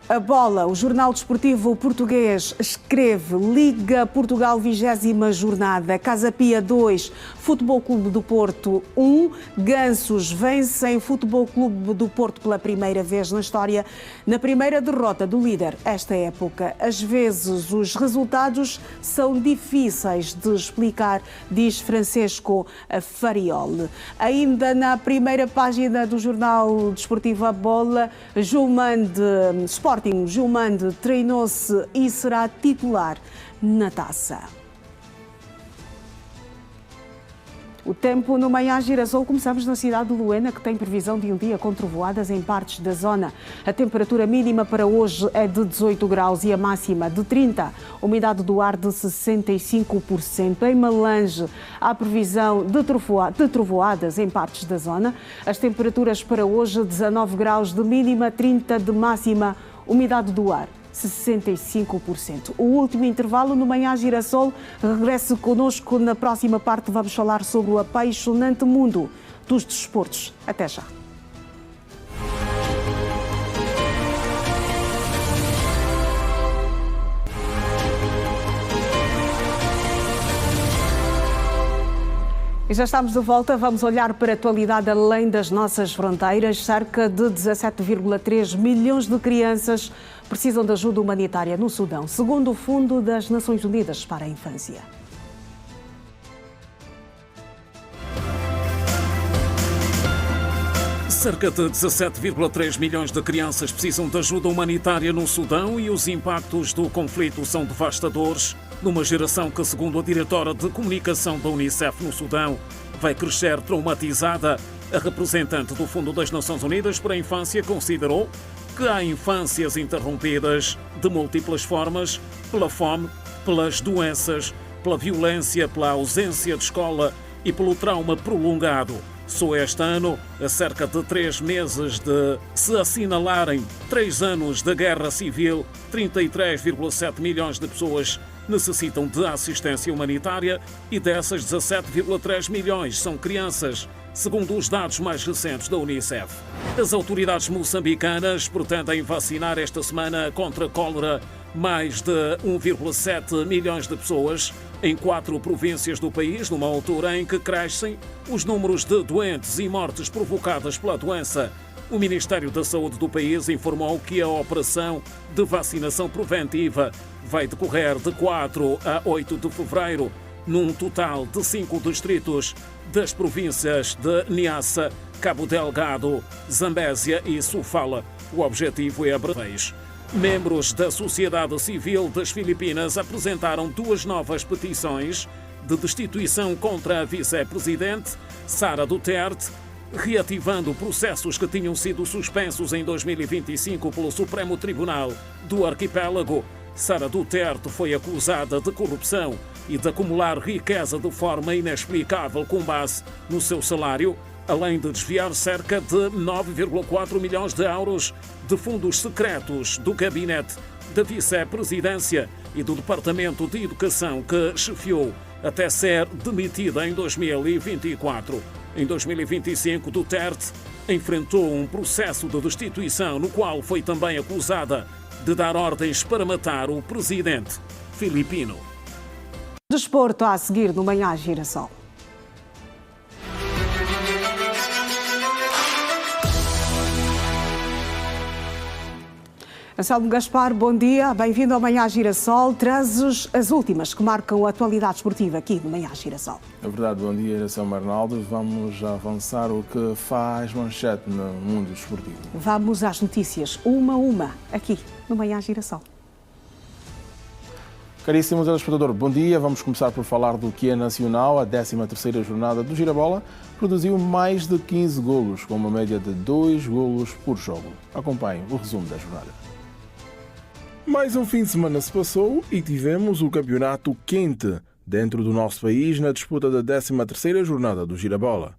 A Bola, o jornal desportivo português, escreve: Liga Portugal 20ª jornada, Casa Pia 2, Futebol Clube do Porto 1, Gansos vencem Futebol Clube do Porto pela primeira vez na história, na primeira derrota do líder esta época. Às vezes os resultados são difíceis de explicar, diz Francisco Farioli. Ainda na primeira página do jornal desportivo A Bola, Sporting Gilmande treinou-se e será titular na taça. O tempo no Manhã Girassol. Começamos na cidade de Luena, que tem previsão de um dia com trovoadas em partes da zona. A temperatura mínima para hoje é de 18 graus e a máxima de 30. Umidade do ar de 65%. Em Malange há previsão de trovoadas em partes da zona. As temperaturas para hoje: 19 graus de mínima, 30 de máxima. Umidade do ar 65%. O último intervalo no Manhã Girassol. Regresse conosco na próxima parte. Vamos falar sobre o apaixonante mundo dos desportos. Até já. E já estamos de volta, vamos olhar para a atualidade além das nossas fronteiras. Cerca de 17,3 milhões de crianças precisam de ajuda humanitária no Sudão, segundo o Fundo das Nações Unidas para a Infância. Cerca de 17,3 milhões de crianças precisam de ajuda humanitária no Sudão e os impactos do conflito são devastadores. Numa geração que, segundo a diretora de comunicação da Unicef no Sudão, vai crescer traumatizada, a representante do Fundo das Nações Unidas para a Infância considerou que há infâncias interrompidas de múltiplas formas, pela fome, pelas doenças, pela violência, pela ausência de escola e pelo trauma prolongado. Só este ano, a cerca de 3 meses de se assinalarem 3 anos da guerra civil, 33,7 milhões de pessoas necessitam de assistência humanitária e dessas 17,3 milhões são crianças. segundo os dados mais recentes da Unicef. As autoridades moçambicanas pretendem vacinar esta semana contra a cólera mais de 1,7 milhões de pessoas em 4 províncias do país, numa altura em que crescem os números de doentes e mortes provocadas pela doença. O Ministério da Saúde do país informou que a operação de vacinação preventiva vai decorrer de 4 a 8 de fevereiro, num total de 5 distritos das províncias de Niassa, Cabo Delgado, Zambésia e Sofala. O objetivo é abranger. Membros da sociedade civil das Filipinas apresentaram 2 novas petições de destituição contra a vice-presidente Sara Duterte, reativando processos que tinham sido suspensos em 2025 pelo Supremo Tribunal do Arquipélago. Sara Duterte foi acusada de corrupção e de acumular riqueza de forma inexplicável com base no seu salário, além de desviar cerca de 9,4 milhões de euros de fundos secretos do gabinete da vice-presidência e do Departamento de Educação que chefiou até ser demitida em 2024. Em 2025, Duterte enfrentou um processo de destituição no qual foi também acusada de dar ordens para matar o presidente filipino. Desporto a seguir no Manhã Girassol. Anselmo Gaspar, bom dia, bem-vindo ao Manhã Girassol. Trazes as últimas que marcam a atualidade esportiva aqui no Manhã Girassol. É verdade, bom dia, Iração Arnaldo. Vamos avançar o que faz manchete no mundo desportivo. Vamos às notícias, uma a uma, aqui no Manhã Girassol. Caríssimo telespectador, bom dia. Vamos começar por falar do que é nacional. A 13ª jornada do Girabola produziu mais de 15 golos, com uma média de 2 golos por jogo. Acompanhe o resumo da jornada. Mais um fim de semana se passou e tivemos o campeonato quente dentro do nosso país na disputa da 13ª jornada do Girabola.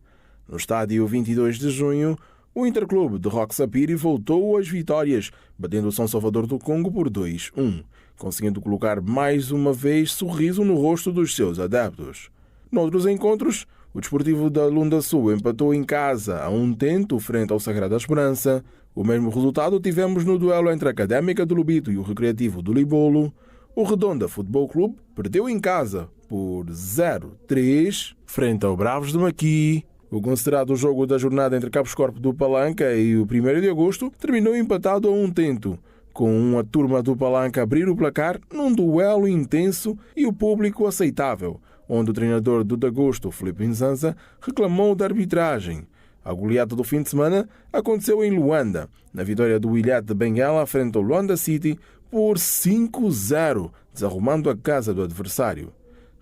No estádio 22 de junho, o Interclube de Roque Sapiri voltou às vitórias, batendo o São Salvador do Congo por 2-1, conseguindo colocar mais uma vez sorriso no rosto dos seus adeptos. Noutros encontros, o Desportivo da Lunda Sul empatou em casa a 1-1 frente ao Sagrada Esperança. O mesmo resultado tivemos no duelo entre a Académica do Lubito e o Recreativo do Libolo. O Redonda Futebol Clube perdeu em casa por 0-3 frente ao Bravos de Maqui. O considerado jogo da jornada entre Cabos Corpo do Palanca e o 1º de agosto terminou empatado a 1-1, com a turma do Palanca abrir o placar num duelo intenso e o público aceitável, onde o treinador do Dagosto, Filipe Nzanza, reclamou da arbitragem. A goleada do fim de semana aconteceu em Luanda, na vitória do Ilhate de Benguela frente ao Luanda City por 5-0, desarrumando a casa do adversário.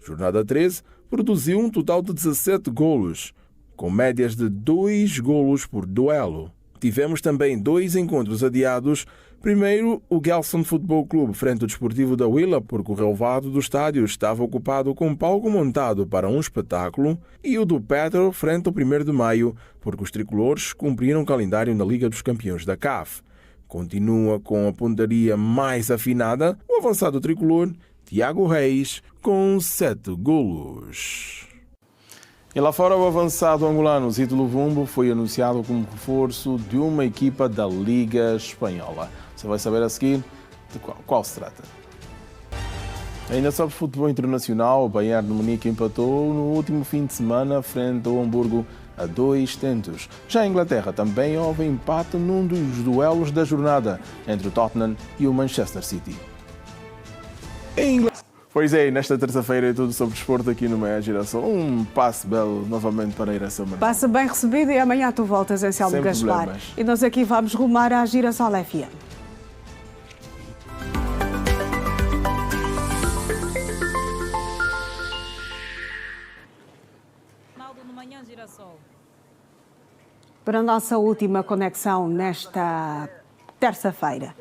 Jornada 13 produziu um total de 17 golos, com médias de 2 golos por duelo. Tivemos também 2 encontros adiados. Primeiro, o Gelson Futebol Clube frente ao Desportivo da Huila, porque o relvado do estádio estava ocupado com um palco montado para um espetáculo, e o do Petro frente ao 1º de Maio, porque os tricolores cumpriram o calendário na Liga dos Campeões da CAF. Continua com a pontaria mais afinada o avançado tricolor Tiago Reis, com 7 golos. E lá fora, o avançado angolano Zito Luvumbo foi anunciado como reforço de uma equipa da Liga Espanhola. Você vai saber a seguir de qual se trata. Ainda sobre futebol internacional, o Bayern de Munique empatou no último fim de semana frente ao Hamburgo a 2-2. Já em Inglaterra também houve empate num dos duelos da jornada entre o Tottenham e o Manchester City. Pois é, nesta terça-feira é tudo sobre desporto aqui no Manhã Girassol. Um passe belo novamente para a Iração Manuel. Passa bem recebido e amanhã tu voltas, Anselmo Sem Gaspar. problemas. E nós aqui vamos rumar à Girassol FM. Para a nossa última conexão nesta terça-feira.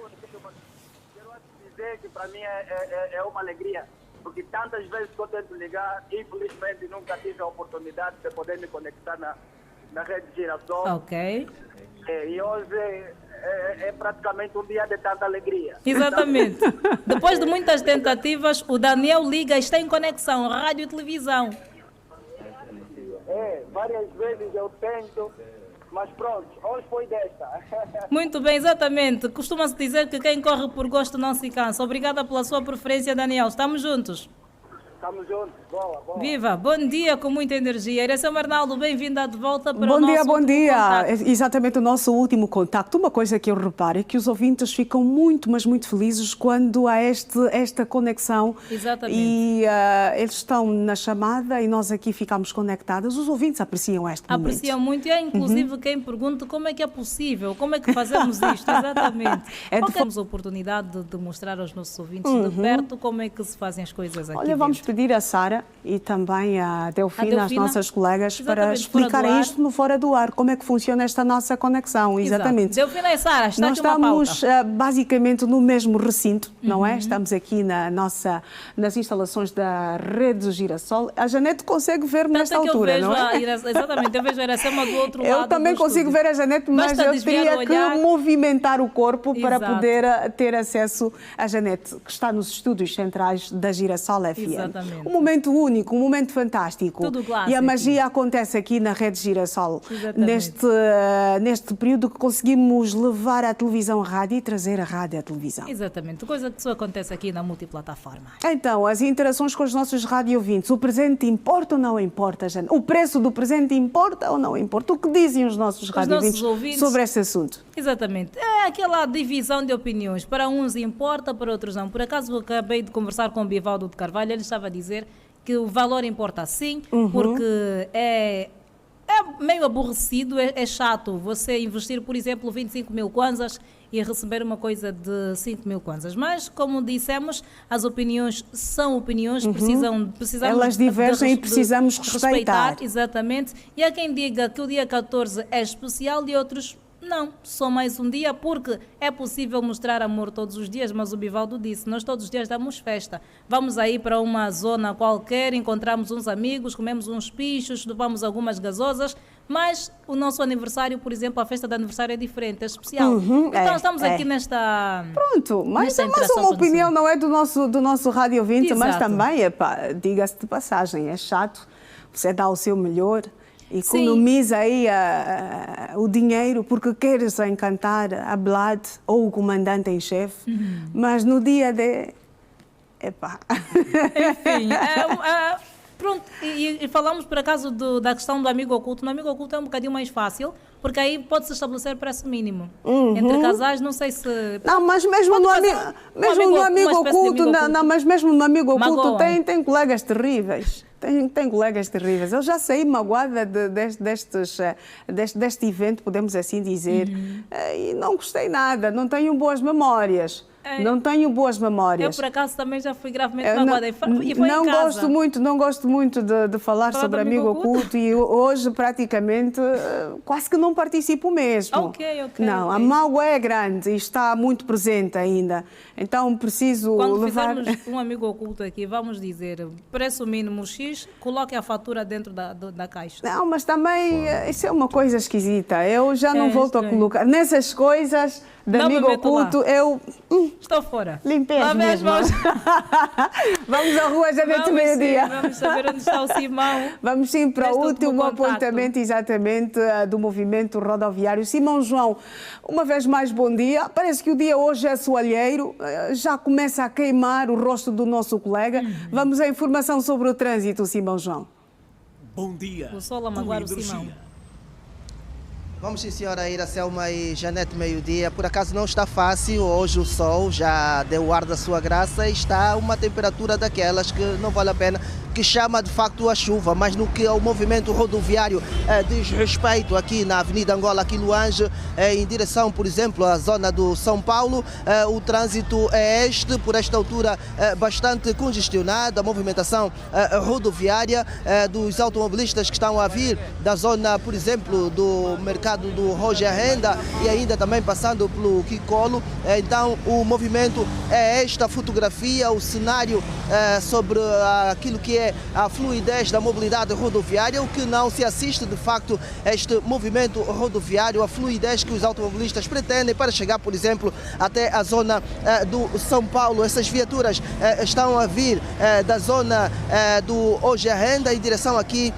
Dizer que para mim é uma alegria, porque tantas vezes que eu tento ligar, infelizmente nunca tive a oportunidade de poder me conectar na rede Girassol. Ok. E hoje é praticamente um dia de tanta alegria. Exatamente. Depois de muitas tentativas, o Daniel liga e está em conexão, rádio e televisão. Várias vezes eu tento, mas pronto, hoje foi desta. Muito bem, exatamente. Costuma-se dizer que quem corre por gosto não se cansa. Obrigada pela sua preferência, Daniel. Estamos juntos. Estamos juntos. Boa, boa. Viva, bom dia com muita energia. Irecema Arnaldo, bem-vinda de volta para bom o nosso bom dia. contacto. Exatamente o nosso último contacto. Uma coisa que eu reparo é que os ouvintes ficam muito, mas muito felizes quando há esta conexão. Exatamente. E eles estão na chamada e nós aqui ficamos conectadas. Os ouvintes apreciam este momento. Apreciam muito e há inclusive quem pergunta como é que é possível, como é que fazemos isto, exatamente. Temos a oportunidade de mostrar aos nossos ouvintes de perto como é que se fazem as coisas aqui. Olha, vamos pedir a Sara e também a Delfina, as nossas colegas, para explicarem isto no Fora do Ar, como é que funciona esta nossa conexão. Exatamente. Delfina e Sara, está nós aqui uma pauta. Nós estamos basicamente no mesmo recinto, não é? Estamos aqui nas instalações da Rede Girassol. A Janete consegue ver nesta altura, não é? Exatamente, eu vejo a Iracema do outro lado. Eu também consigo ver a Janete, mas eu teria que movimentar o corpo para poder ter acesso à Janete, que está nos estúdios centrais da Girassol FM. Exatamente. Um momento único, um momento fantástico. Tudo clássico. E a magia acontece aqui na Rede Girassol. Neste período que conseguimos levar a televisão à rádio e trazer a rádio à televisão. Exatamente, coisa que só acontece aqui na multiplataforma. Então, as interações com os nossos rádio-ouvintes. O presente importa ou não importa, Janete? O preço do presente importa ou não importa? O que dizem os nossos rádio-ouvintes sobre esse assunto? Exatamente. É aquela divisão de opiniões. Para uns importa, para outros não. Por acaso, eu acabei de conversar com o Bivaldo de Carvalho, ele estava a dizer que o valor importa sim, porque é meio aborrecido, é chato você investir, por exemplo, 25 mil kwanzas e receber uma coisa de 5 mil kwanzas. Mas, como dissemos, as opiniões são opiniões, precisamos elas divergem e precisamos respeitar. Exatamente. E há quem diga que o dia 14 é especial e outros não, só mais um dia, porque é possível mostrar amor todos os dias, mas o Bivaldo disse, nós todos os dias damos festa. Vamos aí para uma zona qualquer, encontramos uns amigos, comemos uns pichos, levamos algumas gasosas, mas o nosso aniversário, por exemplo, a festa de aniversário é diferente, é especial. Então estamos aqui nesta... Pronto, mas uma opinião não é do nosso rádio ouvinte, mas também, diga-se de passagem, é chato, você dá o seu melhor... Economiza aí o dinheiro porque queres encantar a Blad ou o comandante em chefe, mas no dia de... Enfim, pronto, e falamos por acaso da questão do amigo oculto. No amigo oculto é um bocadinho mais fácil, porque aí pode-se estabelecer preço mínimo. Entre casais, não sei se... Não, mas mesmo no amigo oculto, mas mesmo no amigo oculto tem colegas terríveis. Tem colegas terríveis. Eu já saí magoada deste evento, podemos assim dizer, e não gostei nada, não tenho boas memórias. Não tenho boas memórias. Eu, por acaso, também já fui gravemente magoada e foi em casa. Não gosto muito de falar sobre amigo oculto e hoje, praticamente, quase que não participo mesmo. Não, a mágoa é grande e está muito presente ainda. Então, preciso levar... Quando fizermos um amigo oculto aqui, vamos dizer, preço mínimo X, coloque a fatura dentro da caixa. Não, mas também isso é uma coisa esquisita. Eu já não volto a colocar. Nessas coisas... De amigo oculto, eu... Estou fora. Limpei as minhas mãos. Vamos à rua, Janete, meio-dia. Vamos saber onde está o Simão. Vamos sim para o último apontamento, exatamente, do movimento rodoviário. Simão João, uma vez mais, bom dia. Parece que o dia hoje é soalheiro, já começa a queimar o rosto do nosso colega. Vamos à informação sobre o trânsito, Simão João. Bom dia. O sol a magoar o Simão. Vamos sim, senhora Iracelma e Janete, meio-dia. Por acaso não está fácil, hoje o sol já deu o ar da sua graça e está uma temperatura daquelas que não vale a pena, que chama de facto a chuva, mas no que ao movimento rodoviário diz respeito aqui na Avenida Angola, aqui Luange, em direção, por exemplo, à zona do São Paulo, o trânsito é por esta altura, bastante congestionado, a movimentação rodoviária dos automobilistas que estão a vir da zona, por exemplo, do mercado do Roger Renda e ainda também passando pelo Kikolo. Então o movimento é esta fotografia, o cenário sobre aquilo que é é a fluidez da mobilidade rodoviária, o que não se assiste de facto a este movimento rodoviário, a fluidez que os automobilistas pretendem para chegar, por exemplo, até a zona do São Paulo. Essas viaturas estão a vir da zona do Ojarrenda em direção aqui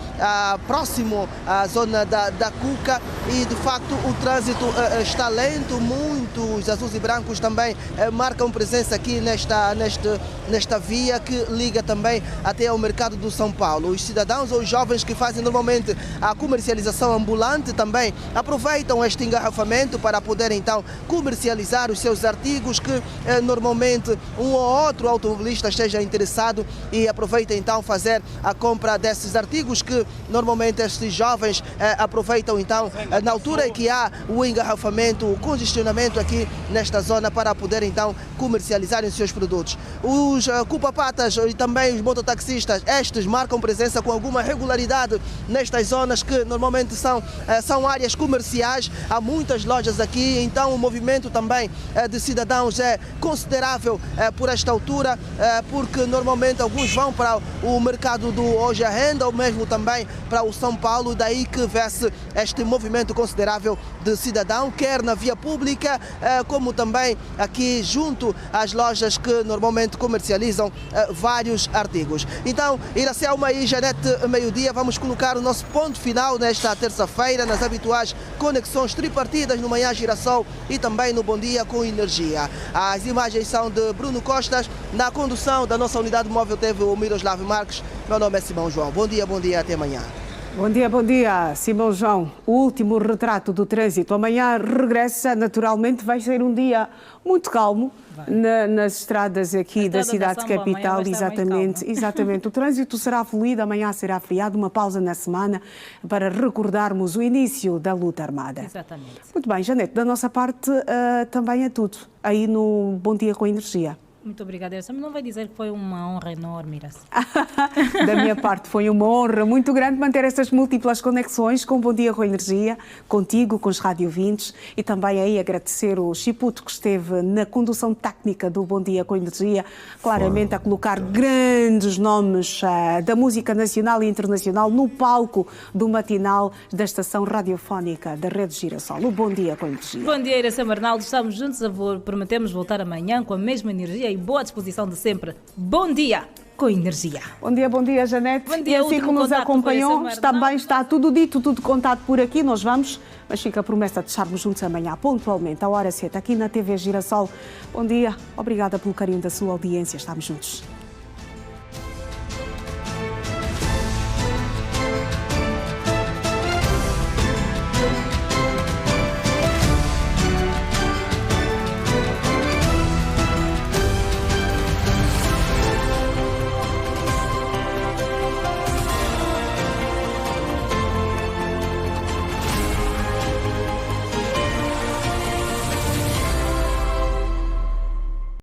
próximo à zona da Cuca, e de facto o trânsito está lento. Muitos azuis e brancos também marcam presença aqui nesta via que liga também até ao mercado do São Paulo. Os cidadãos ou os jovens que fazem normalmente a comercialização ambulante também aproveitam este engarrafamento para poder então comercializar os seus artigos, que normalmente um ou outro automobilista esteja interessado e aproveita então fazer a compra desses artigos, que normalmente estes jovens aproveitam então na altura em que há o engarrafamento, o congestionamento aqui nesta zona, para poder então comercializar os seus produtos. Os cupa-patas e também os mototaxistas, estes marcam presença com alguma regularidade nestas zonas que normalmente são áreas comerciais. Há muitas lojas aqui, então o movimento também de cidadãos é considerável por esta altura, porque normalmente alguns vão para o mercado do Ojarrenda ou mesmo também para o São Paulo, daí que vê-se este movimento considerável de cidadão, quer na via pública, como também aqui junto às lojas que normalmente comercializam vários artigos. Então, Iracelma e Janete, meio-dia, vamos colocar o nosso ponto final nesta terça-feira, nas habituais conexões tripartidas no Manhã Girassol e também no Bom Dia com Energia. As imagens são de Bruno Costas, na condução da nossa unidade móvel teve o Miroslav Marques. Meu nome é Simão João. Bom dia, até amanhã. Bom dia, Simão João. O último retrato do trânsito. Amanhã regressa, naturalmente, vai ser um dia muito calmo nas estradas aqui da cidade capital. Exatamente. O trânsito será fluido, amanhã será feriado, uma pausa na semana para recordarmos o início da luta armada. Exatamente. Muito bem, Janete, da nossa parte também é tudo. Aí no Bom Dia com Energia. Muito obrigada. Eu não vai dizer que foi uma honra enorme, Irace. Da minha parte foi uma honra muito grande manter essas múltiplas conexões com o Bom Dia com Energia, contigo, com os radiovintes, e também aí agradecer o Chiputo que esteve na condução técnica do Bom Dia com Energia, claramente a colocar grandes nomes da música nacional e internacional no palco do matinal da estação radiofónica da Rede Girassol. O Bom Dia com Energia. Bom dia, Irace Arnaldo. Estamos juntos, prometemos voltar amanhã com a mesma energia e boa disposição de sempre. Bom dia com energia. Bom dia, Janete. Bom dia, e assim que nos acompanhou, também está tudo dito, tudo contado por aqui. Nós vamos, mas fica a promessa de estarmos juntos amanhã, pontualmente, à hora certa, aqui na TV Girassol. Bom dia, obrigada pelo carinho da sua audiência. Estamos juntos.